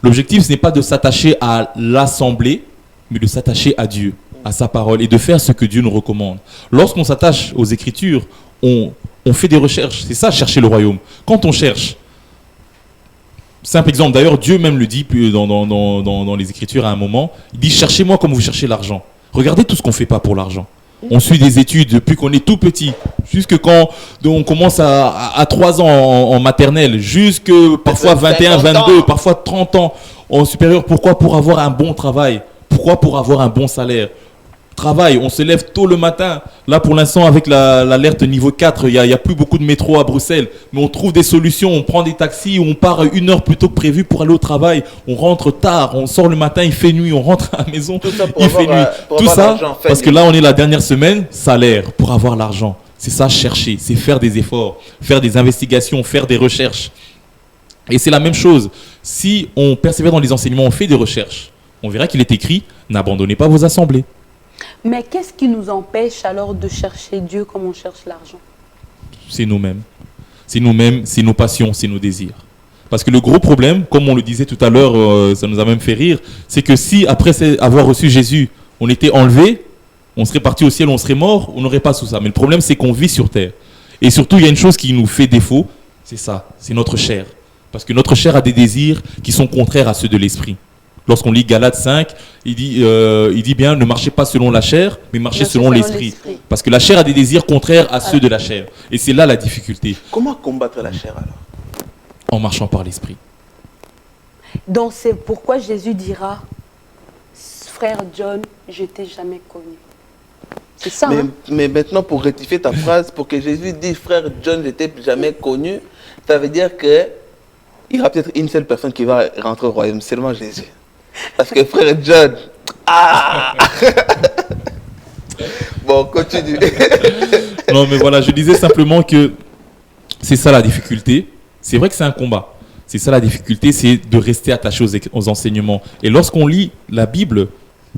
L'objectif, ce n'est pas de s'attacher à l'assemblée, mais de s'attacher à Dieu, à sa parole, et de faire ce que Dieu nous recommande. Lorsqu'on s'attache aux Écritures, on fait des recherches. C'est ça, chercher le royaume. Quand on cherche, simple exemple, d'ailleurs, Dieu même le dit dans les Écritures à un moment, il dit « Cherchez-moi comme vous cherchez l'argent ». Regardez tout ce qu'on ne fait pas pour l'argent. On suit des études depuis qu'on est tout petit, jusque quand on commence à 3 ans en maternelle, jusque parfois 21, 22, parfois 30 ans en supérieur. Pourquoi? Pour avoir un bon travail. Pourquoi? Pour avoir un bon salaire. Travail, on se lève tôt le matin. Là, pour l'instant, avec l'alerte niveau 4, il n'y a plus beaucoup de métro à Bruxelles. Mais on trouve des solutions. On prend des taxis, on part 1 heure plus tôt que prévu pour aller au travail. On rentre tard, on sort le matin, il fait nuit. On rentre à la maison, il fait nuit. Tout ça, parce que là, on est la dernière semaine, salaire, pour avoir l'argent. C'est ça, chercher, c'est faire des efforts, faire des investigations, faire des recherches. Et c'est la même chose. Si on persévère dans les enseignements, on fait des recherches, on verra qu'il est écrit « N'abandonnez pas vos assemblées ». Mais qu'est-ce qui nous empêche alors de chercher Dieu comme on cherche l'argent? C'est nous-mêmes. C'est nous-mêmes, c'est nos passions, c'est nos désirs. Parce que le gros problème, comme on le disait tout à l'heure, ça nous a même fait rire, c'est que si après avoir reçu Jésus, on était enlevé, on serait parti au ciel, on serait mort, on n'aurait pas tout ça. Mais le problème, c'est qu'on vit sur terre. Et surtout, il y a une chose qui nous fait défaut, c'est ça, c'est notre chair. Parce que notre chair a des désirs qui sont contraires à ceux de l'esprit. Lorsqu'on lit Galates 5, il dit bien, ne marchez pas selon la chair, mais marchez selon l'esprit. Parce que la chair a des désirs contraires à ceux de la chair. Et c'est là la difficulté. Comment combattre la chair alors? En marchant par l'esprit. Donc c'est pourquoi Jésus dira, frère John, je t'ai jamais connu. C'est ça, mais maintenant, pour rectifier ta phrase, pour que Jésus dise, frère John, je t'ai jamais connu, ça veut dire que il y aura peut-être une seule personne qui va rentrer au royaume, seulement Jésus. Parce que frère John, Bon, continue. Non, mais voilà, je disais simplement que c'est ça la difficulté. C'est vrai que c'est un combat. C'est ça la difficulté, c'est de rester attaché aux enseignements. Et lorsqu'on lit la Bible,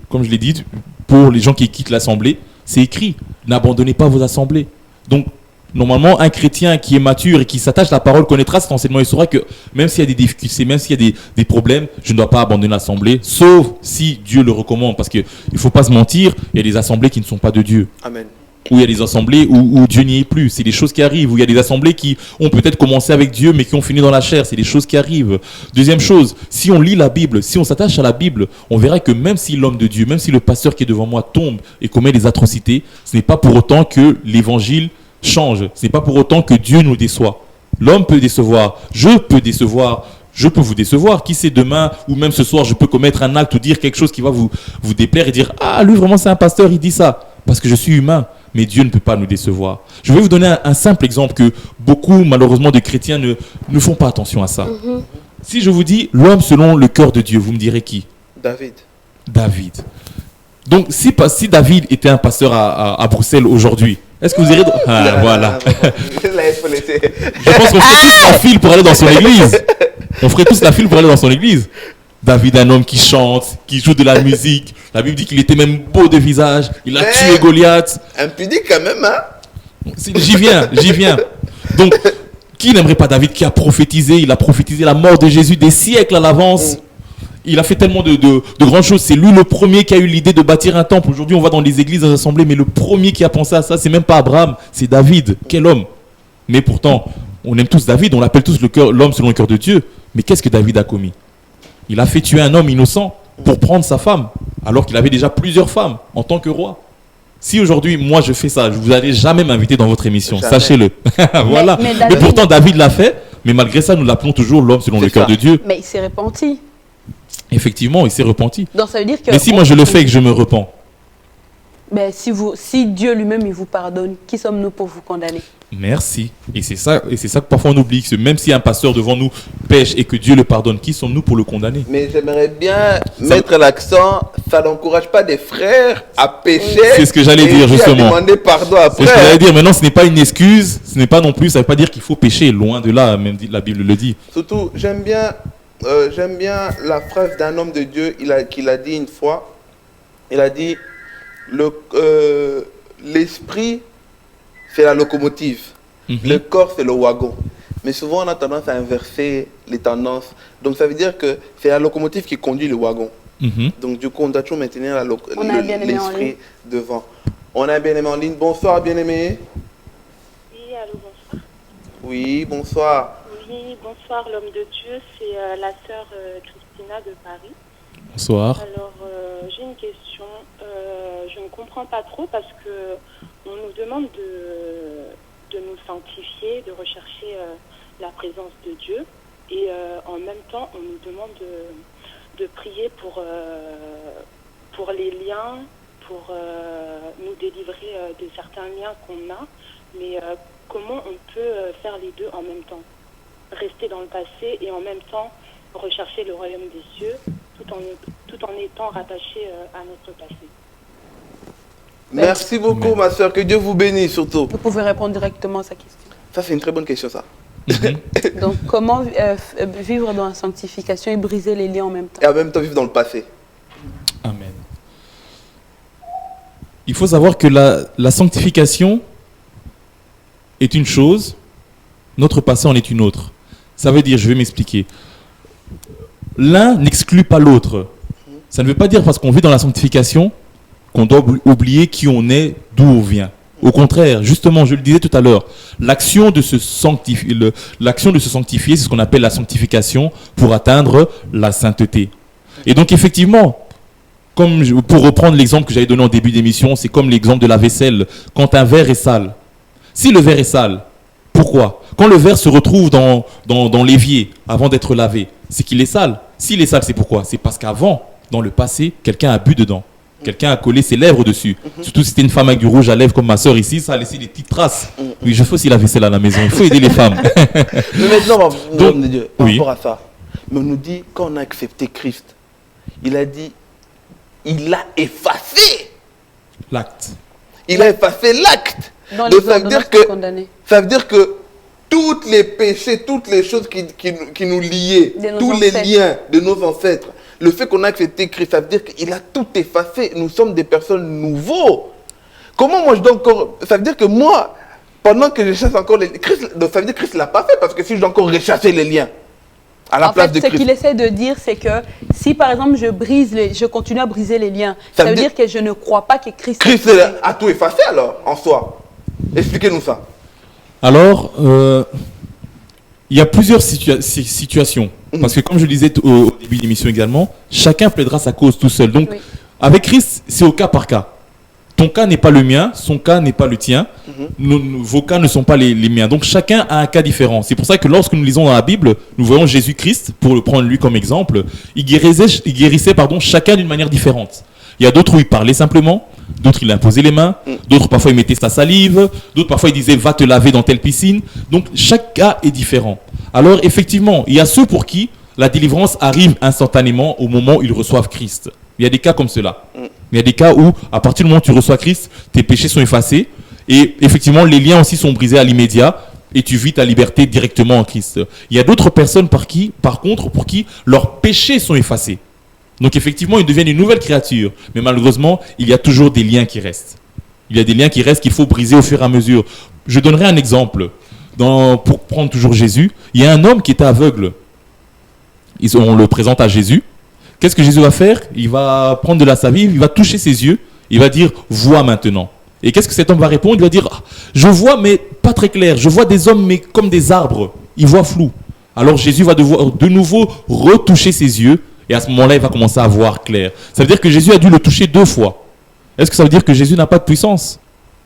comme je l'ai dit, pour les gens qui quittent l'assemblée, c'est écrit, n'abandonnez pas vos assemblées. Donc, normalement, un chrétien qui est mature et qui s'attache à la parole connaîtra cet enseignement. Il saura que même s'il y a des difficultés, même s'il y a des problèmes, je ne dois pas abandonner l'assemblée, sauf si Dieu le recommande. Parce qu'il ne faut pas se mentir, il y a des assemblées qui ne sont pas de Dieu. Amen. Où il y a des assemblées où Dieu n'y est plus. C'est des choses qui arrivent. Où il y a des assemblées qui ont peut-être commencé avec Dieu, mais qui ont fini dans la chair. C'est des choses qui arrivent. Deuxième chose, si on lit la Bible, si on s'attache à la Bible, on verra que même si l'homme de Dieu, même si le pasteur qui est devant moi tombe et commet des atrocités, ce n'est pas pour autant que l'évangile change. Ce n'est pas pour autant que Dieu nous déçoit. L'homme peut décevoir. Je peux décevoir. Je peux vous décevoir. Qui sait, demain ou même ce soir, je peux commettre un acte ou dire quelque chose qui va vous déplaire et dire « Ah, lui vraiment c'est un pasteur, il dit ça. » Parce que je suis humain. Mais Dieu ne peut pas nous décevoir. Je vais vous donner un simple exemple que beaucoup, malheureusement, de chrétiens ne font pas attention à ça. Si je vous dis l'homme selon le cœur de Dieu, vous me direz qui? David. Donc, si David était un pasteur à Bruxelles aujourd'hui, est-ce que vous irez... voilà. Je pense qu'on ferait tous la file pour aller dans son église. On ferait tous la file pour aller dans son église. David, un homme qui chante, qui joue de la musique. La Bible dit qu'il était même beau de visage. Il a tué Goliath. Impudique quand même, hein? J'y viens. Donc, qui n'aimerait pas David qui a prophétisé? Il a prophétisé la mort de Jésus des siècles à l'avance. Il a fait tellement de grandes choses. C'est lui le premier qui a eu l'idée de bâtir un temple. Aujourd'hui, on va dans les églises, dans les assemblées, mais le premier qui a pensé à ça, c'est même pas Abraham, c'est David. Quel homme! Mais pourtant, on aime tous David, on l'appelle tous l'homme selon le cœur de Dieu. Mais qu'est-ce que David a commis? Il a fait tuer un homme innocent pour prendre sa femme, alors qu'il avait déjà plusieurs femmes en tant que roi. Si aujourd'hui, moi, je fais ça, vous n'allez jamais m'inviter dans votre émission, Jamais. Sachez-le. Voilà. Mais pourtant, David l'a fait, mais malgré ça, nous l'appelons toujours l'homme selon le cœur de Dieu. Mais il s'est repenti. Effectivement, il s'est repenti. Donc ça veut dire que... Mais si moi je le fais et que je me repens, Mais si Dieu lui-même il vous pardonne, qui sommes-nous pour vous condamner? merci. Et c'est ça que parfois on oublie. Que même si un pasteur devant nous pêche et que Dieu le pardonne, qui sommes-nous pour le condamner? Mais j'aimerais bien mettre l'accent, ça n'encourage pas des frères à pécher. C'est ce que j'allais dire, justement. À demander pardon après. C'est ce que j'allais dire. Maintenant, ce n'est pas une excuse, ce n'est pas non plus, ça ne veut pas dire qu'il faut pécher. Loin de là, même la Bible le dit. Surtout, j'aime bien la phrase d'un homme de Dieu qu'il a dit une fois. Il a dit, l'esprit, c'est la locomotive. Le corps, c'est le wagon. Mais souvent, on a tendance à inverser les tendances. Donc, ça veut dire que c'est la locomotive qui conduit le wagon. Donc, du coup, on doit toujours maintenir l'esprit devant. On a un bien-aimé en ligne. Bonsoir, bien-aimé. Oui, allô, bonsoir. Oui, bonsoir. Oui, bonsoir, l'homme de Dieu. C'est la sœur Christina de Paris. Bonsoir. Alors, j'ai une question. Je ne comprends pas trop parce que on nous demande de nous sanctifier, de rechercher la présence de Dieu. Et en même temps, on nous demande de prier pour les liens, pour nous délivrer de certains liens qu'on a. Mais comment on peut faire les deux en même temps? Rester dans le passé et en même temps rechercher le royaume des cieux tout en étant rattaché à notre passé. Merci beaucoup, ma soeur. Que Dieu vous bénisse surtout. Vous pouvez répondre directement à sa question. Ça, c'est une très bonne question, ça. Donc, comment vivre dans la sanctification et briser les liens en même temps? Et en même temps, vivre dans le passé. Amen. Il faut savoir que la sanctification est une chose, notre passé en est une autre. Ça veut dire, je vais m'expliquer. L'un n'exclut pas l'autre. Ça ne veut pas dire parce qu'on vit dans la sanctification qu'on doit oublier qui on est, d'où on vient. Au contraire, justement, je le disais tout à l'heure, l'action de se sanctifier, c'est ce qu'on appelle la sanctification pour atteindre la sainteté. Et donc, effectivement, pour reprendre l'exemple que j'avais donné en début d'émission, c'est comme l'exemple de la vaisselle. Quand un verre est sale, si le verre est sale, pourquoi? Quand le verre se retrouve dans l'évier avant d'être lavé, c'est qu'il est sale. S'il est sale, c'est pourquoi? C'est parce qu'avant, dans le passé, quelqu'un a bu dedans. Quelqu'un a collé ses lèvres dessus. Surtout si c'était une femme avec du rouge à lèvres comme ma soeur ici, ça a laissé des petites traces. Oui, je fais aussi la vaisselle à la maison. Il faut aider les femmes. Mais maintenant, Donc, de Dieu, par oui. rapport à ça, mais on nous dit, quand on a accepté Christ, il a dit, il a effacé. L'acte. Il a effacé l'acte. Dans Donc les ça veut ordonnances dire que, condamnées. ça veut dire que tous les péchés, toutes les choses qui nous liaient, De nos tous les ancêtres. liens de nos ancêtres, le fait qu'on a accepté Christ, ça veut dire qu'il a tout effacé. Nous sommes des personnes nouveaux. Comment moi je dois encore... Ça veut dire que moi, pendant que je chasse encore les... Christ, donc ça veut dire que Christ ne l'a pas fait, parce que si je dois encore rechasser les liens à la En place fait, de ce Christ. qu'il essaie de dire, c'est que si par exemple je continue à briser les liens, Ça ça veut veut dire dire que je ne crois pas que Christ... Christ a tout effacé alors, en soi. Expliquez-nous ça. Alors, il y a plusieurs situations. Parce que comme je le disais au début de l'émission également, chacun plaidera sa cause tout seul. Donc, Oui. avec Christ, c'est au cas par cas. Ton cas n'est pas le mien, son cas n'est pas le tien, vos cas ne sont pas les miens. Donc chacun a un cas différent. C'est pour ça que lorsque nous lisons dans la Bible, nous voyons Jésus-Christ, pour le prendre lui comme exemple, il guérissait chacun d'une manière différente. Il y a d'autres où il parlait simplement, d'autres il imposait les mains, d'autres parfois il mettait sa salive, d'autres parfois il disait va te laver dans telle piscine. Donc chaque cas est différent. Alors effectivement, il y a ceux pour qui la délivrance arrive instantanément au moment où ils reçoivent Christ. Il y a des cas comme cela. Il y a des cas où, à partir du moment où tu reçois Christ, tes péchés sont effacés. Et effectivement, les liens aussi sont brisés à l'immédiat. Et tu vis ta liberté directement en Christ. Il y a d'autres personnes par contre, pour qui leurs péchés sont effacés. Donc effectivement, ils deviennent une nouvelle créature. Mais malheureusement, il y a toujours des liens qui restent. Il y a des liens qui restent qu'il faut briser au fur et à mesure. Je donnerai un exemple. Pour prendre toujours Jésus, il y a un homme qui était aveugle. On le présente à Jésus. Qu'est-ce que Jésus va faire? Il va prendre de la salive, il va toucher ses yeux, il va dire « vois maintenant ». Et qu'est-ce que cet homme va répondre? Il va dire ah, « je vois mais pas très clair, je vois des hommes mais comme des arbres, il voit flou ». Alors Jésus va devoir de nouveau retoucher ses yeux et à ce moment-là, il va commencer à voir clair. Ça veut dire que Jésus a dû le toucher 2 fois. Est-ce que ça veut dire que Jésus n'a pas de puissance?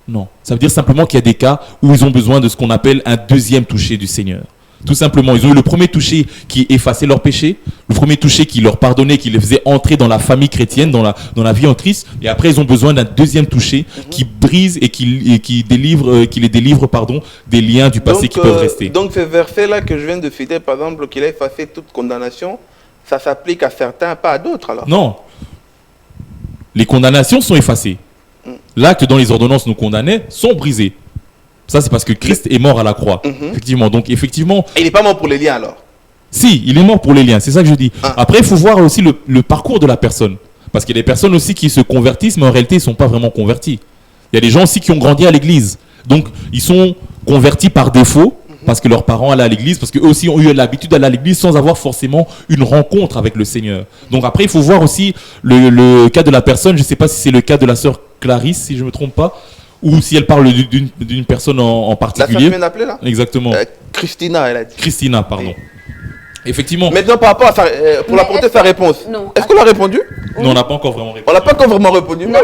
Non. Ça veut dire simplement qu'il y a des cas où ils ont besoin de ce qu'on appelle un deuxième toucher du Seigneur. Tout simplement, ils ont eu le premier toucher qui effaçait leurs péchés, le premier toucher qui leur pardonnait, qui les faisait entrer dans la famille chrétienne, dans la vie en Christ. Et après, ils ont besoin d'un deuxième toucher qui brise et qui les délivre des liens du passé qui peuvent rester. Donc, ce verset-là que je viens de citer, par exemple, qu'il a effacé toute condamnation, ça s'applique à certains, pas à d'autres alors? Non. Les condamnations sont effacées. L'acte dont les ordonnances nous condamnaient sont brisés. Ça, c'est parce que Christ est mort à la croix. Effectivement. Donc, effectivement. Et il n'est pas mort pour les liens alors? Si, il est mort pour les liens. C'est ça que je dis. Après, il faut voir aussi le parcours de la personne. Parce qu'il y a des personnes aussi qui se convertissent, mais en réalité, ils ne sont pas vraiment convertis. Il y a des gens aussi qui ont grandi à l'église. Donc, ils sont convertis par défaut, parce que leurs parents allaient à l'église, parce qu'eux aussi ont eu l'habitude d'aller à l'église sans avoir forcément une rencontre avec le Seigneur. Donc, après, il faut voir aussi le cas de la personne. Je ne sais pas si c'est le cas de la sœur Clarisse, si je ne me trompe pas. Ou si elle parle d'une personne en particulier. La sœur qui vient d'appeler là? Exactement. Christina, elle a dit. Christina, pardon. Oui. Effectivement. Maintenant, par rapport à pour apporter sa réponse. Est-ce qu'on a répondu? Non, on n'a pas encore vraiment répondu. On n'a pas encore vraiment répondu. Non.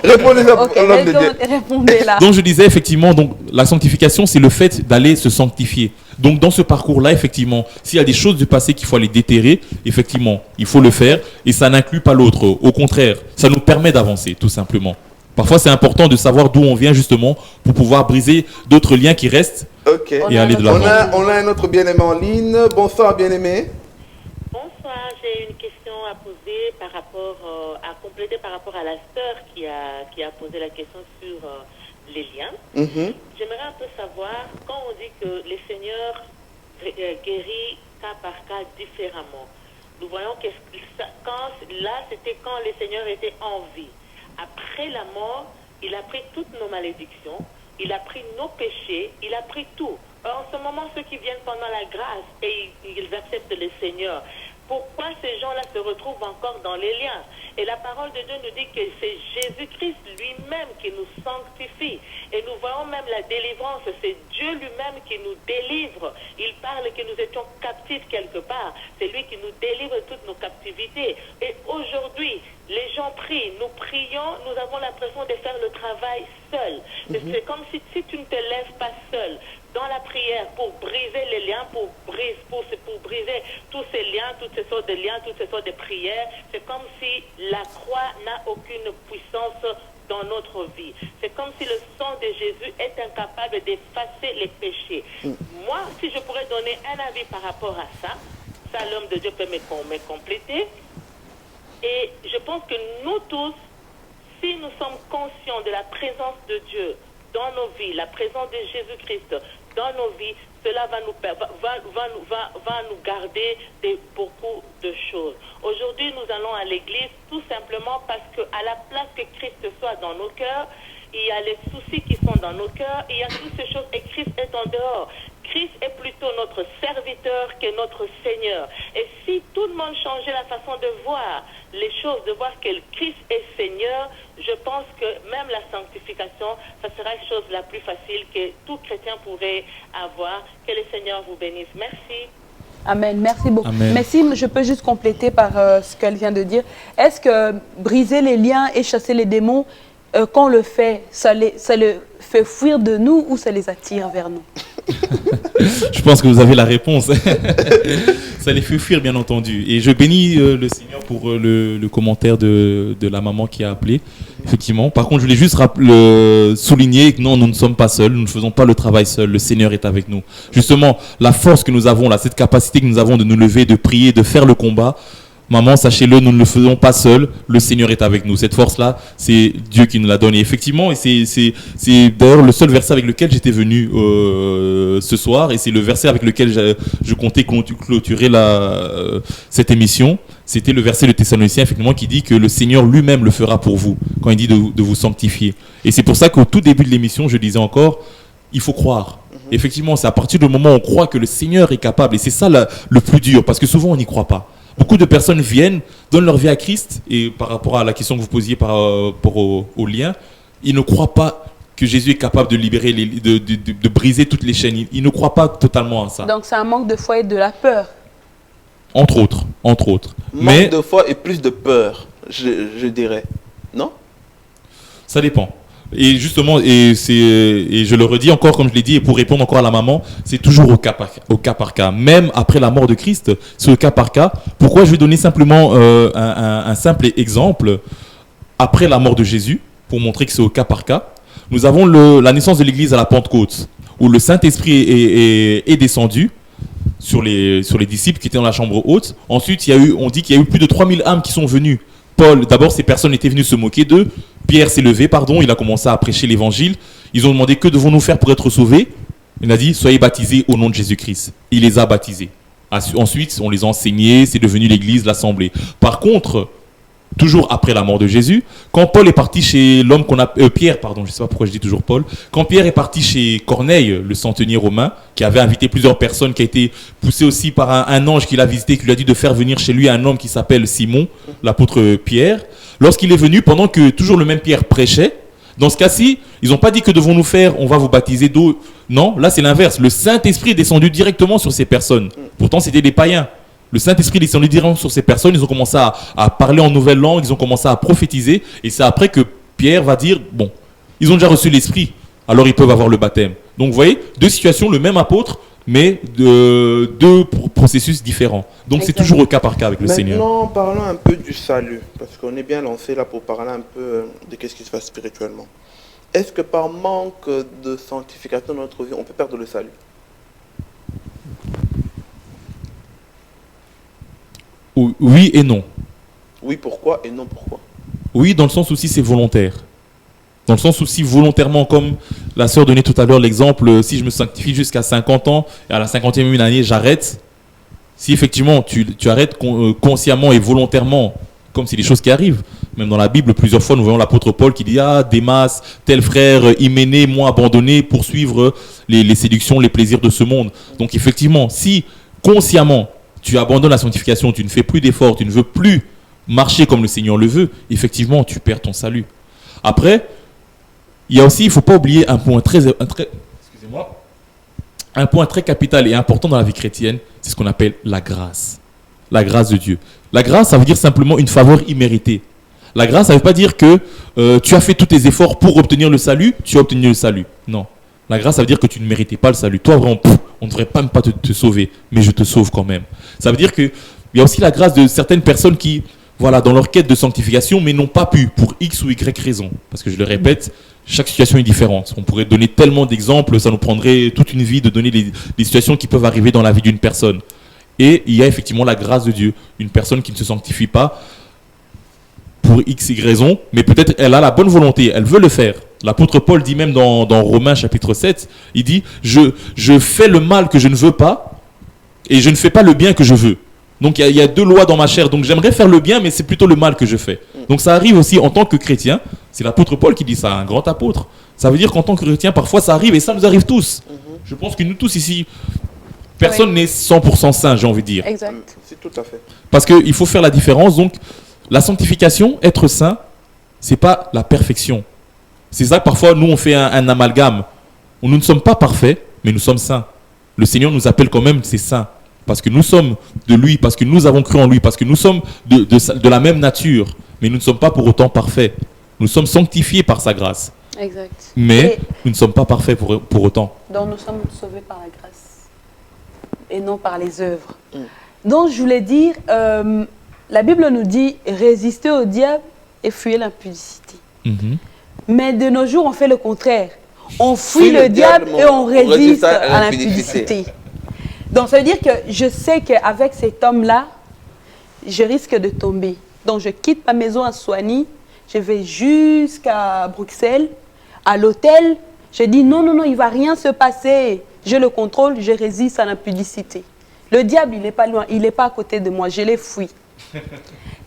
Répondez à l'homme de Dieu. Répondez là. Donc je disais effectivement, donc la sanctification, c'est le fait d'aller se sanctifier. Donc dans ce parcours-là, effectivement, s'il y a des choses du passé qu'il faut aller déterrer, effectivement, il faut le faire et ça n'inclut pas l'autre. Au contraire, ça nous permet d'avancer, tout simplement. Parfois, c'est important de savoir d'où on vient justement pour pouvoir briser d'autres liens qui restent et aller de l'avant. On a un autre bien-aimé en ligne. Bonsoir, bien-aimé. Bonsoir, j'ai une question à poser par rapport à compléter par rapport à la sœur qui a posé la question sur les liens. J'aimerais un peu savoir quand on dit que les seigneurs guérit cas par cas différemment. Nous voyons que c'était quand les seigneurs étaient en vie. Après la mort, il a pris toutes nos malédictions, il a pris nos péchés, il a pris tout. Or, en ce moment, ceux qui viennent pendant la grâce et ils acceptent le Seigneur, pourquoi ces gens-là se retrouvent encore dans les liens? Et la parole de Dieu nous dit que c'est Jésus-Christ lui-même qui nous sanctifie. Et nous voyons même la délivrance, c'est Dieu lui-même qui nous délivre. Il parle que nous étions captifs quelque part. C'est lui qui nous délivre de toutes nos captivités. Et aujourd'hui, les gens prient, nous prions, nous avons l'impression de faire le travail seul. C'est comme si tu ne te lèves pas seul dans la prière pour briser les liens, pour briser tous ces liens, toutes ces sortes de liens, toutes ces sortes de prières. C'est comme si la croix n'a aucune puissance dans notre vie. C'est comme si le sang de Jésus est incapable d'effacer les péchés. Moi, si je pourrais donner un avis par rapport à ça, l'homme de Dieu peut me compléter. Et je pense que nous tous, si nous sommes conscients de la présence de Dieu dans nos vies, la présence de Jésus-Christ dans nos vies, cela va nous garder de beaucoup de choses. Aujourd'hui, nous allons à l'église tout simplement parce qu'à la place que Christ soit dans nos cœurs, il y a les soucis qui sont dans nos cœurs, il y a toutes ces choses et Christ est en dehors. Christ est plutôt notre serviteur que notre Seigneur. Et si tout le monde changeait la façon de voir les choses, de voir que Christ est Seigneur, je pense que même la sanctification, ça sera la chose la plus facile que tout chrétien pourrait avoir. Que le Seigneur vous bénisse. Merci. Amen, merci beaucoup. Amen. Mais si je peux juste compléter par ce qu'elle vient de dire, est-ce que briser les liens et chasser les démons, quand on le fait, ça le fait fuir de nous ou ça les attire vers nous? Je pense que vous avez la réponse. Ça les fait fuir, bien entendu. Et je bénis le Seigneur pour le commentaire de la maman qui a appelé. Effectivement. Par contre, je voulais juste souligner que non, nous ne sommes pas seuls. Nous ne faisons pas le travail seuls. Le Seigneur est avec nous. Justement, la force que nous avons là, cette capacité que nous avons de nous lever, de prier, de faire le combat. Maman, sachez-le, nous ne le faisons pas seuls. Le Seigneur est avec nous. Cette force-là, c'est Dieu qui nous l'a donnée. Effectivement, et c'est d'ailleurs le seul verset avec lequel j'étais venu ce soir, et c'est le verset avec lequel je comptais clôturer cette émission. C'était le verset de Thessaloniciens, effectivement, qui dit que le Seigneur lui-même le fera pour vous, quand il dit de vous sanctifier. Et c'est pour ça qu'au tout début de l'émission, je disais encore, il faut croire. Effectivement, c'est à partir du moment où on croit que le Seigneur est capable, et c'est ça le plus dur, parce que souvent on n'y croit pas. Beaucoup de personnes viennent, donnent leur vie à Christ, et par rapport à la question que vous posiez par rapport au lien, ils ne croient pas que Jésus est capable de libérer, de briser toutes les chaînes. Ils ne croient pas totalement à ça. Donc c'est un manque de foi et de la peur. Entre autres. Manque de foi et plus de peur, je dirais. Non? Ça dépend. Et justement, et je le redis encore, comme je l'ai dit, et pour répondre encore à la maman, c'est toujours au cas par cas. Même après la mort de Christ, c'est au cas par cas. Pourquoi? Je vais donner simplement un simple exemple. Après la mort de Jésus, pour montrer que c'est au cas par cas, nous avons la naissance de l'Église à la Pentecôte, où le Saint-Esprit est descendu sur les disciples qui étaient dans la chambre haute. Ensuite, on dit qu'il y a eu plus de 3000 âmes qui sont venues. Paul, d'abord, ces personnes étaient venues se moquer d'eux. Pierre s'est levé, il a commencé à prêcher l'évangile. Ils ont demandé que devons-nous faire pour être sauvés. Il a dit, soyez baptisés au nom de Jésus-Christ. Il les a baptisés. Ensuite, on les a enseignés, c'est devenu l'église, l'assemblée. Par contre, toujours après la mort de Jésus, quand Paul est parti chez l'homme qu'on a... Pierre, je ne sais pas pourquoi je dis toujours Paul. Quand Pierre est parti chez Corneille, le centenier romain, qui avait invité plusieurs personnes, qui a été poussé aussi par un ange qui l'a visité, qui lui a dit de faire venir chez lui un homme qui s'appelle Simon, l'apôtre Pierre. Lorsqu'il est venu, pendant que toujours le même Pierre prêchait, dans ce cas-ci, ils n'ont pas dit que devons-nous faire, on va vous baptiser d'eau. Non, là c'est l'inverse. Le Saint-Esprit est descendu directement sur ces personnes. Pourtant, c'était des païens. Le Saint-Esprit est descendu directement sur ces personnes. Ils ont commencé à parler en nouvelle langue, ils ont commencé à prophétiser. Et c'est après que Pierre va dire, bon, ils ont déjà reçu l'Esprit, alors ils peuvent avoir le baptême. Donc vous voyez, deux situations, le même apôtre, mais deux processus différents. Donc c'est toujours au cas par cas avec le Seigneur. Maintenant, parlons un peu du salut, parce qu'on est bien lancé là pour parler un peu de qu'est-ce qui se passe spirituellement. Est-ce que par manque de sanctification dans notre vie, on peut perdre le salut? Oui et non. Oui, pourquoi et non, pourquoi? Oui, dans le sens où si c'est volontaire. Dans le sens où si volontairement, comme la sœur donnait tout à l'heure l'exemple, si je me sanctifie jusqu'à 50 ans, et à la 50e année, j'arrête. Si effectivement tu arrêtes consciemment et volontairement, comme c'est des choses qui arrivent, même dans la Bible, plusieurs fois nous voyons l'apôtre Paul qui dit « Ah, Démas, tel frère, Hyménée, m'ont abandonné pour suivre les séductions, les plaisirs de ce monde. » Donc effectivement, si consciemment tu abandonnes la sanctification, tu ne fais plus d'efforts, tu ne veux plus marcher comme le Seigneur le veut, effectivement tu perds ton salut. Après, il y a aussi, il ne faut pas oublier un point très capital et important dans la vie chrétienne, c'est ce qu'on appelle la grâce. La grâce de Dieu. La grâce, ça veut dire simplement une faveur imméritée. La grâce, ça ne veut pas dire que tu as fait tous tes efforts pour obtenir le salut, tu as obtenu le salut. Non. La grâce, ça veut dire que tu ne méritais pas le salut. Toi, vraiment, on ne devrait même pas te sauver, mais je te sauve quand même. Ça veut dire qu'il y a aussi la grâce de certaines personnes qui, voilà, dans leur quête de sanctification, mais n'ont pas pu, pour X ou Y raison. Parce que je le répète, chaque situation est différente. On pourrait donner tellement d'exemples, ça nous prendrait toute une vie de donner des situations qui peuvent arriver dans la vie d'une personne. Et il y a effectivement la grâce de Dieu. Une personne qui ne se sanctifie pas pour X, Y raison, mais peut-être elle a la bonne volonté, elle veut le faire. L'apôtre Paul dit même dans Romains chapitre 7, il dit je fais le mal que je ne veux pas et je ne fais pas le bien que je veux. Donc il y a deux lois dans ma chair, donc j'aimerais faire le bien, mais c'est plutôt le mal que je fais. Donc ça arrive aussi en tant que chrétien, c'est l'apôtre Paul qui dit ça, un grand apôtre. Ça veut dire qu'en tant que chrétien, parfois ça arrive, et ça nous arrive tous. Je pense que nous tous ici, personne n'est 100% saint, j'ai envie de dire. Exact. C'est tout à fait. Parce qu'il faut faire la différence. Donc, la sanctification, être saint, c'est pas la perfection. C'est ça que parfois, nous, on fait un amalgame. Nous ne sommes pas parfaits, mais nous sommes saints. Le Seigneur nous appelle quand même ces saints. Parce que nous sommes de lui, parce que nous avons cru en lui, parce que nous sommes de la même nature. Mais nous ne sommes pas pour autant parfaits. Nous sommes sanctifiés par sa grâce. Exact. Mais nous ne sommes pas parfaits pour autant. Donc nous sommes sauvés par la grâce et non par les œuvres. Donc je voulais dire, la Bible nous dit résister au diable et fuir l'impudicité. Mais de nos jours, on fait le contraire. On fuit le diable et on résiste à l'impudicité. Donc ça veut dire que je sais qu'avec cet homme-là, je risque de tomber. Donc je quitte ma maison à Soigny, je vais jusqu'à Bruxelles, à l'hôtel. Je dis non, non, non, il ne va rien se passer. Je le contrôle, je résiste à l'impudicité. Le diable, il n'est pas loin, il n'est pas à côté de moi, je l'ai fui.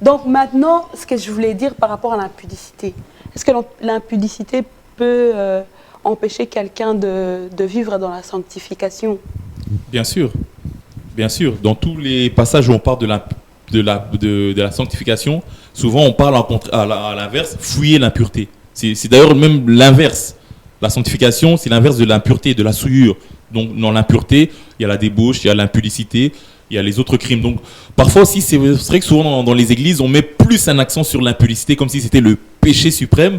Donc maintenant, ce que je voulais dire par rapport à l'impudicité, est-ce que l'impudicité peut empêcher quelqu'un de vivre dans la sanctification? Bien sûr. Bien sûr. Dans tous les passages où on parle de la sanctification, souvent on parle à l'inverse, fuyer l'impureté. C'est d'ailleurs même l'inverse. La sanctification, c'est l'inverse de l'impureté, de la souillure. Donc dans l'impureté, il y a la débauche, il y a l'impudicité, il y a les autres crimes. Donc parfois aussi, c'est vrai que souvent dans les églises, on met plus un accent sur l'impudicité comme si c'était le péché suprême.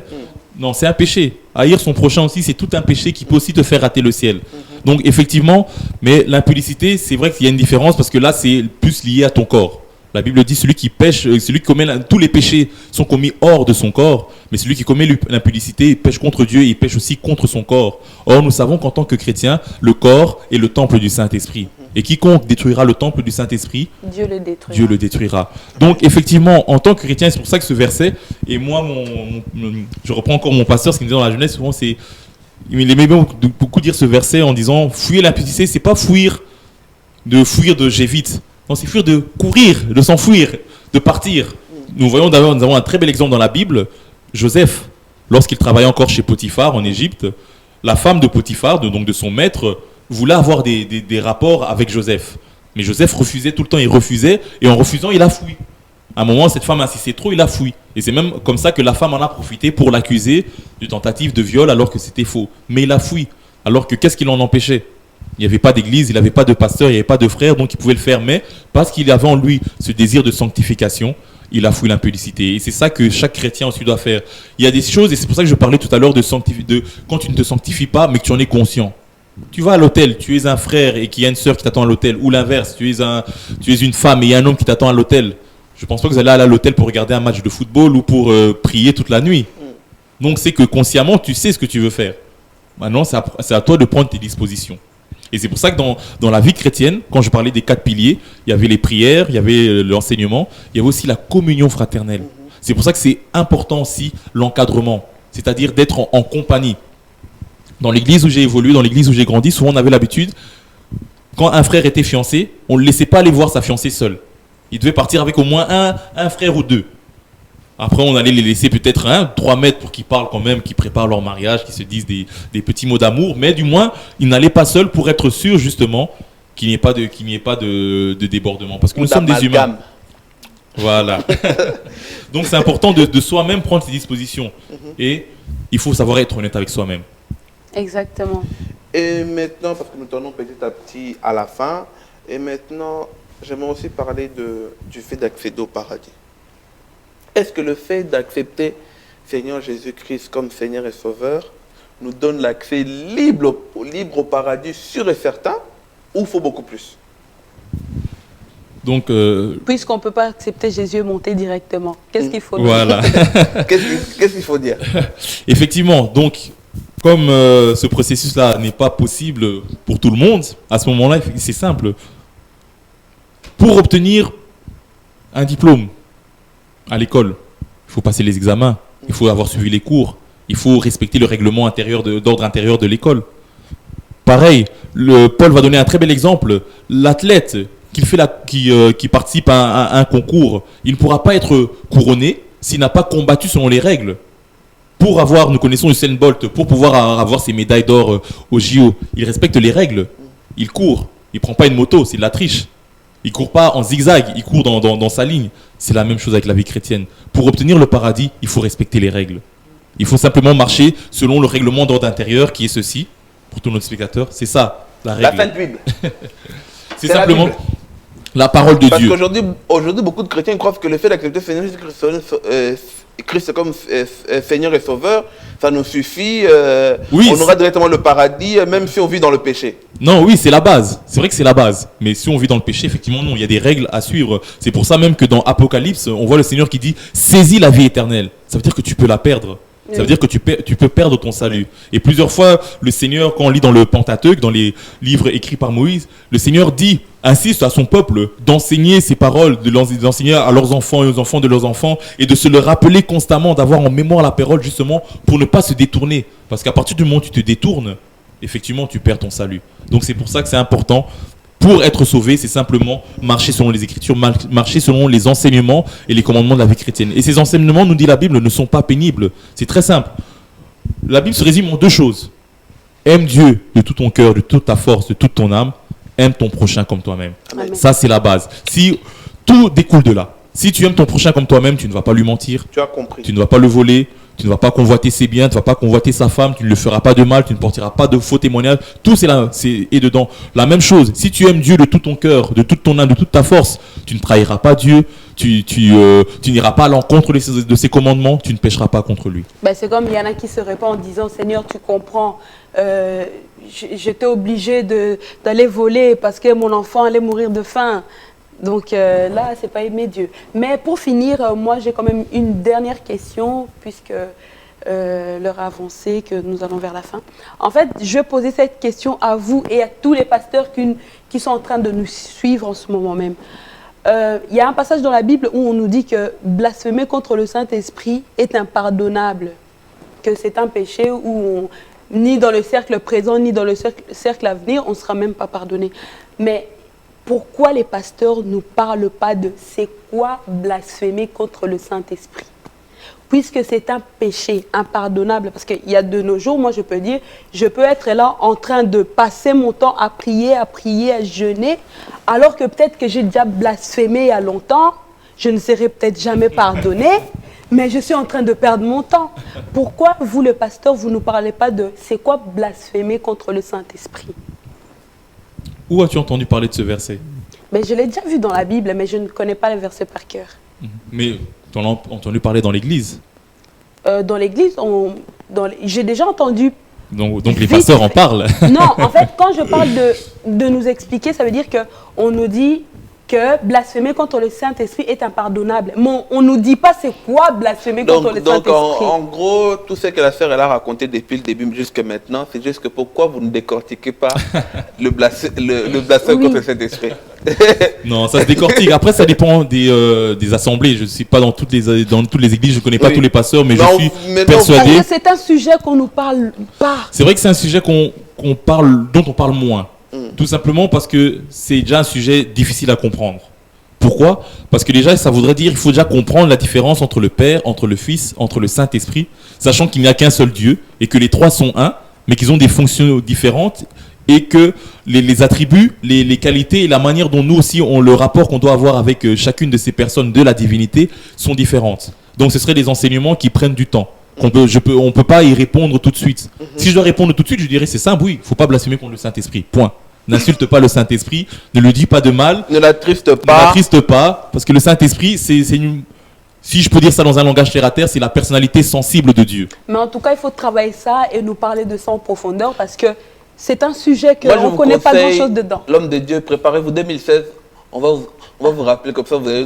Non, c'est un péché. Haïr son prochain aussi, c'est tout un péché qui peut aussi te faire rater le ciel. Donc effectivement, mais l'impudicité, c'est vrai qu'il y a une différence parce que là, c'est plus lié à ton corps. La Bible dit celui qui pêche, celui qui commet tous les péchés sont commis hors de son corps, mais celui qui commet l'impudicité, il pêche contre Dieu et il pêche aussi contre son corps. Or, nous savons qu'en tant que chrétiens, le corps est le temple du Saint-Esprit. Et quiconque détruira le temple du Saint-Esprit, Dieu le détruira. Donc, effectivement, en tant que chrétien, c'est pour ça que ce verset, et moi, je reprends encore mon pasteur, ce qu'il me disait dans la jeunesse, souvent, c'est, il aimait beaucoup dire ce verset en disant, fuir l'impudicité, c'est pas fuir de j'évite. Non, c'est fuir de courir, de s'enfuir, de partir. Nous avons un très bel exemple dans la Bible. Joseph, lorsqu'il travaillait encore chez Potiphar en Égypte, la femme de Potiphar, donc de son maître, voulait avoir des rapports avec Joseph. Mais Joseph refusait tout le temps, il refusait, et en refusant, il a fui. À un moment, cette femme insistait trop, il a fui. Et c'est même comme ça que la femme en a profité pour l'accuser de tentative de viol alors que c'était faux. Mais il a fui. Alors que qu'est-ce qui l'en empêchait ? Il n'y avait pas d'église, il n'avait pas de pasteur, il n'y avait pas de frère, donc il pouvait le faire. Mais parce qu'il avait en lui ce désir de sanctification, il a fui l'impudicité. Et c'est ça que chaque chrétien aussi doit faire. Il y a des choses, et c'est pour ça que je parlais tout à l'heure de quand tu ne te sanctifies pas, mais que tu en es conscient. Tu vas à l'hôtel, tu es un frère et qu'il y a une sœur qui t'attend à l'hôtel, ou l'inverse, tu es une femme et il y a un homme qui t'attend à l'hôtel. Je ne pense pas que vous allez aller à l'hôtel pour regarder un match de football ou pour prier toute la nuit. Donc c'est que consciemment, tu sais ce que tu veux faire. Maintenant, c'est à toi de prendre tes dispositions. Et c'est pour ça que dans la vie chrétienne, quand je parlais des 4 piliers, il y avait les prières, il y avait l'enseignement, il y avait aussi la communion fraternelle. C'est pour ça que c'est important aussi l'encadrement, c'est-à-dire d'être en compagnie. Dans l'église où j'ai évolué, dans l'église où j'ai grandi, souvent on avait l'habitude, quand un frère était fiancé, on ne le laissait pas aller voir sa fiancée seule. Il devait partir avec au moins un frère ou 2. Après, on allait les laisser peut-être 3 mètres pour qu'ils parlent quand même, qu'ils préparent leur mariage, qu'ils se disent des petits mots d'amour. Mais du moins, ils n'allaient pas seuls pour être sûrs, justement, qu'il n'y ait pas de débordement. Parce que nous sommes des humains. Voilà. Donc, c'est important de soi-même prendre ses dispositions. Et il faut savoir être honnête avec soi-même. Exactement. Et maintenant, parce que nous tournons petit à petit à la fin, et maintenant, j'aimerais aussi parler du fait d'accéder au paradis. Est-ce que le fait d'accepter Seigneur Jésus-Christ comme Seigneur et Sauveur nous donne l'accès libre au paradis sûr et certain, ou il faut beaucoup plus? Donc, puisqu'on ne peut pas accepter Jésus et monter directement, qu'est-ce qu'il faut dire? Voilà. Qu'est-ce qu'il faut dire? Effectivement, donc, comme ce processus-là n'est pas possible pour tout le monde, à ce moment-là, c'est simple. Pour obtenir un diplôme à l'école, il faut passer les examens, il faut avoir suivi les cours, il faut respecter le règlement d'ordre intérieur de l'école. Pareil, Paul va donner un très bel exemple. L'athlète qui participe à un concours, il ne pourra pas être couronné s'il n'a pas combattu selon les règles. Nous connaissons Usain Bolt, pour pouvoir avoir ses médailles d'or au JO, il respecte les règles. Il court, il ne prend pas une moto, c'est de la triche. Il ne court pas en zigzag, il court dans sa ligne. C'est la même chose avec la vie chrétienne. Pour obtenir le paradis, il faut respecter les règles. Il faut simplement marcher selon le règlement d'ordre intérieur qui est ceci. Pour tous nos spectateurs, c'est ça, la règle. La Sainte Bible. C'est simplement la parole de Dieu. Parce qu'aujourd'hui, beaucoup de chrétiens croient que le fait d'accepter Christ comme Seigneur et Sauveur, ça nous suffit. Oui, on aura directement le paradis, même si on vit dans le péché. Non, oui, c'est la base. C'est vrai que c'est la base. Mais si on vit dans le péché, effectivement, non, il y a des règles à suivre. C'est pour ça même que dans Apocalypse, on voit le Seigneur qui dit « Saisis la vie éternelle ». Ça veut dire que tu peux la perdre. Ça veut dire que tu peux perdre ton salut. Et plusieurs fois, le Seigneur, quand on lit dans le Pentateuque, dans les livres écrits par Moïse, le Seigneur insiste à son peuple d'enseigner ces paroles, d'enseigner à leurs enfants et aux enfants de leurs enfants, et de se le rappeler constamment, d'avoir en mémoire la parole justement pour ne pas se détourner. Parce qu'à partir du moment où tu te détournes, effectivement, tu perds ton salut. Donc c'est pour ça que c'est important. Pour être sauvé, c'est simplement marcher selon les Écritures, marcher selon les enseignements et les commandements de la vie chrétienne. Et ces enseignements, nous dit la Bible, ne sont pas pénibles. C'est très simple. La Bible se résume en deux choses. Aime Dieu de tout ton cœur, de toute ta force, de toute ton âme. Aime ton prochain comme toi-même. Amen. Ça, c'est la base. Si tout découle de là. Si tu aimes ton prochain comme toi-même, tu ne vas pas lui mentir. Tu as compris. Tu ne vas pas le voler. Tu ne vas pas convoiter ses biens, tu ne vas pas convoiter sa femme, tu ne le feras pas de mal, tu ne porteras pas de faux témoignages. Tout c'est dedans. La même chose, si tu aimes Dieu de tout ton cœur, de toute ton âme, de toute ta force, tu ne trahiras pas Dieu, tu n'iras pas à l'encontre de ses commandements, tu ne pécheras pas contre lui. C'est comme il y en a qui se répandent en disant « Seigneur, tu comprends, j'étais obligé d'aller voler parce que mon enfant allait mourir de faim. » Donc là, c'est pas aimer Dieu. Mais pour finir, moi, j'ai quand même une dernière question, puisque l'heure a avancé, que nous allons vers la fin. En fait, je vais poser cette question à vous et à tous les pasteurs qui sont en train de nous suivre en ce moment même. Il y a un passage dans la Bible où on nous dit que blasphémer contre le Saint-Esprit est impardonnable, que c'est un péché où ni dans le cercle présent, ni dans le cercle à venir, on ne sera même pas pardonné. Mais pourquoi les pasteurs ne nous parlent pas de c'est quoi blasphémer contre le Saint-Esprit? Puisque c'est un péché impardonnable, parce qu'il y a de nos jours, moi je peux dire, je peux être là en train de passer mon temps à prier, à jeûner, alors que peut-être que j'ai déjà blasphémé il y a longtemps, je ne serai peut-être jamais pardonné, mais je suis en train de perdre mon temps. Pourquoi vous, le pasteur, vous ne nous parlez pas de c'est quoi blasphémer contre le Saint-Esprit? Où as-tu entendu parler de ce verset? Je l'ai déjà vu dans la Bible, mais je ne connais pas le verset par cœur. Mais tu en as entendu parler dans l'église? Dans l'église, j'ai déjà entendu. Donc les pasteurs en parlent? Non, en fait, quand je parle de nous expliquer, ça veut dire qu'on nous dit que blasphémer contre le Saint-Esprit est impardonnable. Mais on ne nous dit pas c'est quoi blasphémer contre le Saint-Esprit. Donc, en gros, tout ce que la sœur elle a raconté depuis le début jusqu'à maintenant, c'est juste que pourquoi vous ne décortiquez pas le blasphème contre le Saint-Esprit? Non, ça se décortique. Après, ça dépend des assemblées. Je ne suis pas dans toutes les églises, je ne connais pas tous les pasteurs, mais je suis persuadé. C'est un sujet qu'on ne nous parle pas. C'est vrai que c'est un sujet dont on parle moins. Tout simplement parce que c'est déjà un sujet difficile à comprendre. Pourquoi? Parce que déjà, ça voudrait dire qu'il faut déjà comprendre la différence entre le Père, entre le Fils, entre le Saint-Esprit, sachant qu'il n'y a qu'un seul Dieu et que les trois sont un, mais qu'ils ont des fonctions différentes et que les attributs, les qualités et la manière dont nous aussi, le rapport qu'on doit avoir avec chacune de ces personnes de la divinité sont différentes. Donc ce seraient des enseignements qui prennent du temps. On ne peut pas y répondre tout de suite. Si je dois répondre tout de suite, je dirais c'est simple, oui, il ne faut pas blasphémer contre le Saint-Esprit, point. N'insulte pas le Saint-Esprit, ne le dis pas de mal. Ne l'attriste pas. Ne l'attriste pas, parce que le Saint-Esprit, si je peux dire ça dans un langage terre à terre, c'est la personnalité sensible de Dieu. Mais en tout cas, il faut travailler ça et nous parler de ça en profondeur, parce que c'est un sujet qu'on ne connaît pas grand-chose dedans. L'homme de Dieu, préparez-vous 2016, on va vous rappeler comme ça, vous allez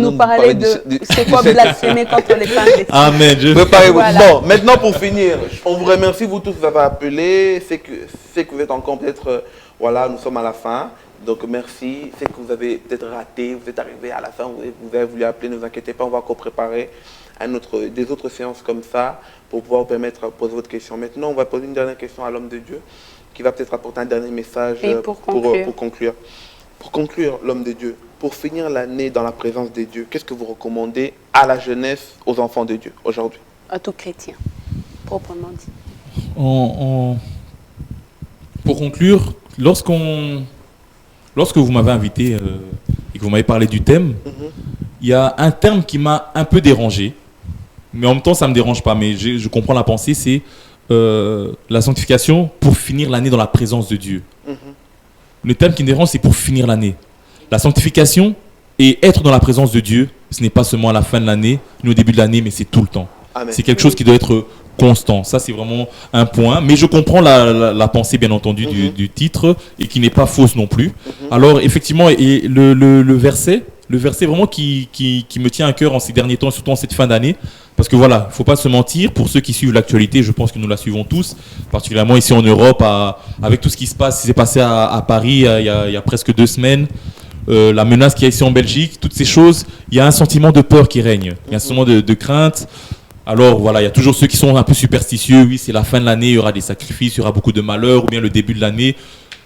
nous parler de c'est quoi blasphémer contre les Saint-Esprit. Amen. Préparez-vous. Voilà. Bon, maintenant pour finir, on vous remercie, vous tous, vous avez appelé, c'est que vous êtes encore peut-être, voilà, nous sommes à la fin. Donc merci. C'est que vous avez peut-être raté, vous êtes arrivé à la fin, vous avez voulu appeler, ne vous inquiétez pas, on va encore préparer des autres séances comme ça pour pouvoir vous permettre de poser votre question. Maintenant, on va poser une dernière question à l'homme de Dieu qui va peut-être apporter un dernier message pour conclure. Pour conclure, l'homme de Dieu, pour finir l'année dans la présence de Dieu, qu'est-ce que vous recommandez à la jeunesse, aux enfants de Dieu aujourd'hui? À tout chrétien, proprement dit. Pour conclure, lorsque vous m'avez invité et que vous m'avez parlé du thème, il y a un terme qui m'a un peu dérangé, mais en même temps ça ne me dérange pas, mais je comprends la pensée, c'est la sanctification pour finir l'année dans la présence de Dieu. Le terme qui me dérange, c'est pour finir l'année. La sanctification et être dans la présence de Dieu, ce n'est pas seulement à la fin de l'année, ni au début de l'année, mais c'est tout le temps. Amen. C'est quelque chose qui doit être constant. Ça, c'est vraiment un point. Mais je comprends la pensée, bien entendu, du titre et qui n'est pas fausse non plus. Alors, effectivement, et le verset vraiment qui me tient à cœur en ces derniers temps, surtout en cette fin d'année, parce que voilà, il ne faut pas se mentir, pour ceux qui suivent l'actualité, je pense que nous la suivons tous, particulièrement ici en Europe, avec tout ce qui se passe, ce qui s'est passé à Paris il y a presque 2 semaines, la menace qu'il y a ici en Belgique, toutes ces choses, il y a un sentiment de peur qui règne, il y a un sentiment de crainte. Alors voilà, il y a toujours ceux qui sont un peu superstitieux, oui, c'est la fin de l'année, il y aura des sacrifices, il y aura beaucoup de malheurs, ou bien le début de l'année.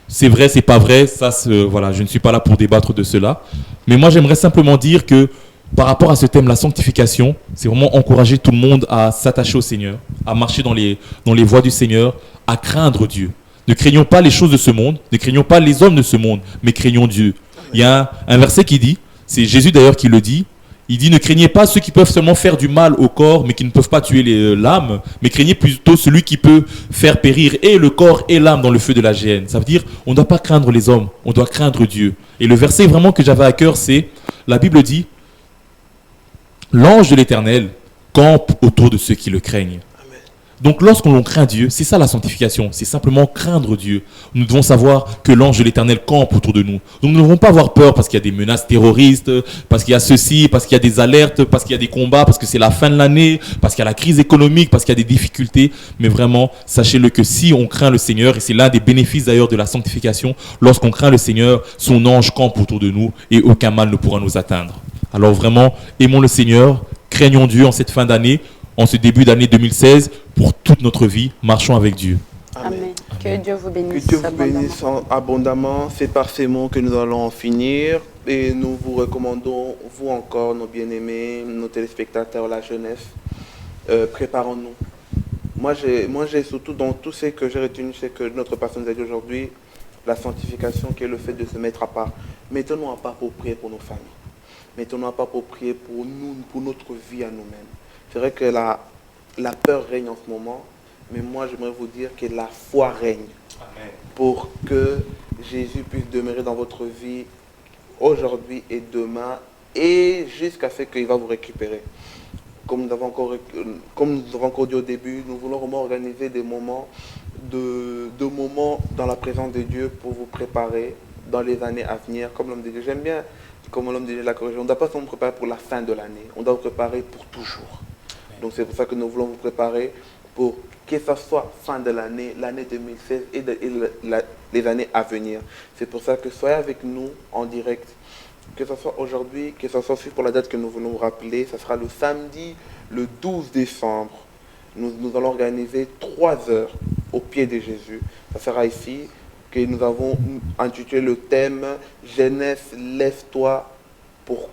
C'est vrai, c'est pas vrai, ça, voilà, je ne suis pas là pour débattre de cela. Mais moi, j'aimerais simplement dire que par rapport à ce thème, la sanctification, c'est vraiment encourager tout le monde à s'attacher au Seigneur, à marcher dans les voies du Seigneur, à craindre Dieu. Ne craignons pas les choses de ce monde, ne craignons pas les hommes de ce monde, mais craignons Dieu. Il y a un verset qui dit, c'est Jésus d'ailleurs qui le dit, il dit, ne craignez pas ceux qui peuvent seulement faire du mal au corps, mais qui ne peuvent pas tuer l'âme, mais craignez plutôt celui qui peut faire périr et le corps et l'âme dans le feu de la géhenne. Ça veut dire, on ne doit pas craindre les hommes, on doit craindre Dieu. Et le verset vraiment que j'avais à cœur, c'est, la Bible dit, l'ange de l'Éternel campe autour de ceux qui le craignent. Donc lorsqu'on craint Dieu, c'est ça la sanctification, c'est simplement craindre Dieu. Nous devons savoir que l'ange de l'Éternel campe autour de nous. Donc nous ne devons pas avoir peur parce qu'il y a des menaces terroristes, parce qu'il y a ceci, parce qu'il y a des alertes, parce qu'il y a des combats, parce que c'est la fin de l'année, parce qu'il y a la crise économique, parce qu'il y a des difficultés. Mais vraiment, sachez-le que si on craint le Seigneur, et c'est l'un des bénéfices d'ailleurs de la sanctification, lorsqu'on craint le Seigneur, son ange campe autour de nous et aucun mal ne pourra nous atteindre. Alors vraiment, aimons le Seigneur, craignons Dieu en cette fin d'année, en ce début d'année 2016, pour toute notre vie, marchons avec Dieu. Amen. Que Dieu vous bénisse. Que Dieu vous bénisse abondamment. C'est par ces mots que nous allons en finir. Et nous vous recommandons, vous encore, nos bien-aimés, nos téléspectateurs, la jeunesse, préparons-nous. Moi, j'ai surtout, dans tout ce que j'ai retenu, c'est que notre passion nous a dit aujourd'hui, la sanctification qui est le fait de se mettre à part. Mettons-nous à part pour prier pour nos familles. Mettons-nous à part pour prier pour nous, pour notre vie à nous-mêmes. C'est vrai que la peur règne en ce moment, mais moi j'aimerais vous dire que la foi règne. Amen. Pour que Jésus puisse demeurer dans votre vie aujourd'hui et demain et jusqu'à ce qu'il va vous récupérer. Comme nous avons encore dit au début, nous voulons vraiment organiser des moments de moments dans la présence de Dieu pour vous préparer dans les années à venir. Comme l'homme de Dieu, j'aime bien comme l'homme de Dieu l'a corrigé, on ne doit pas seulement préparer pour la fin de l'année, on doit vous préparer pour toujours. Donc c'est pour ça que nous voulons vous préparer pour que ce soit fin de l'année, l'année 2016 et les années à venir. C'est pour ça que soyez avec nous en direct, que ce soit aujourd'hui, que ce soit aussi pour la date que nous voulons vous rappeler. Ça sera le samedi, le 12 décembre. Nous allons organiser 3 heures au pied de Jésus. Ça sera ici que nous avons intitulé le thème « Jeunesse, lève-toi » pour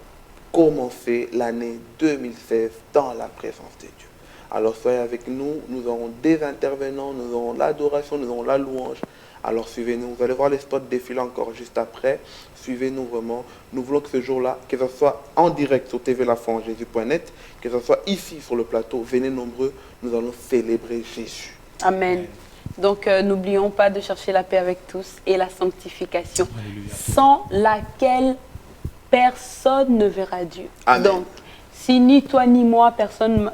commencer l'année 2016 dans la présence de Dieu. Alors soyez avec nous, nous aurons des intervenants, nous aurons l'adoration, nous aurons la louange. Alors suivez-nous, vous allez voir les spots défiler encore juste après. Suivez-nous vraiment. Nous voulons que ce jour-là, que ce soit en direct sur tvlafonjésus.net, que ce soit ici sur le plateau, venez nombreux, nous allons célébrer Jésus. Amen. Donc n'oublions pas de chercher la paix avec tous et la sanctification, sans laquelle personne ne verra Dieu. Amen. Donc, si ni toi ni moi, personne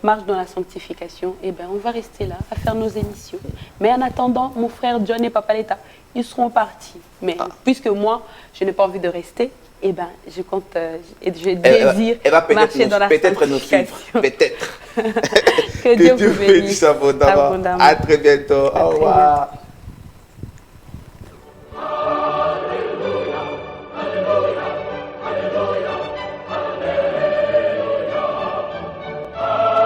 marche dans la sanctification, eh bien, on va rester là à faire nos émissions. Mais en attendant, mon frère John et Papa Leta, ils seront partis. Mais puisque moi, je n'ai pas envie de rester, eh ben, je compte, je désire marcher dans la sanctification. Peut-être. Que Dieu vous bénisse abondamment. À très bientôt. Au revoir.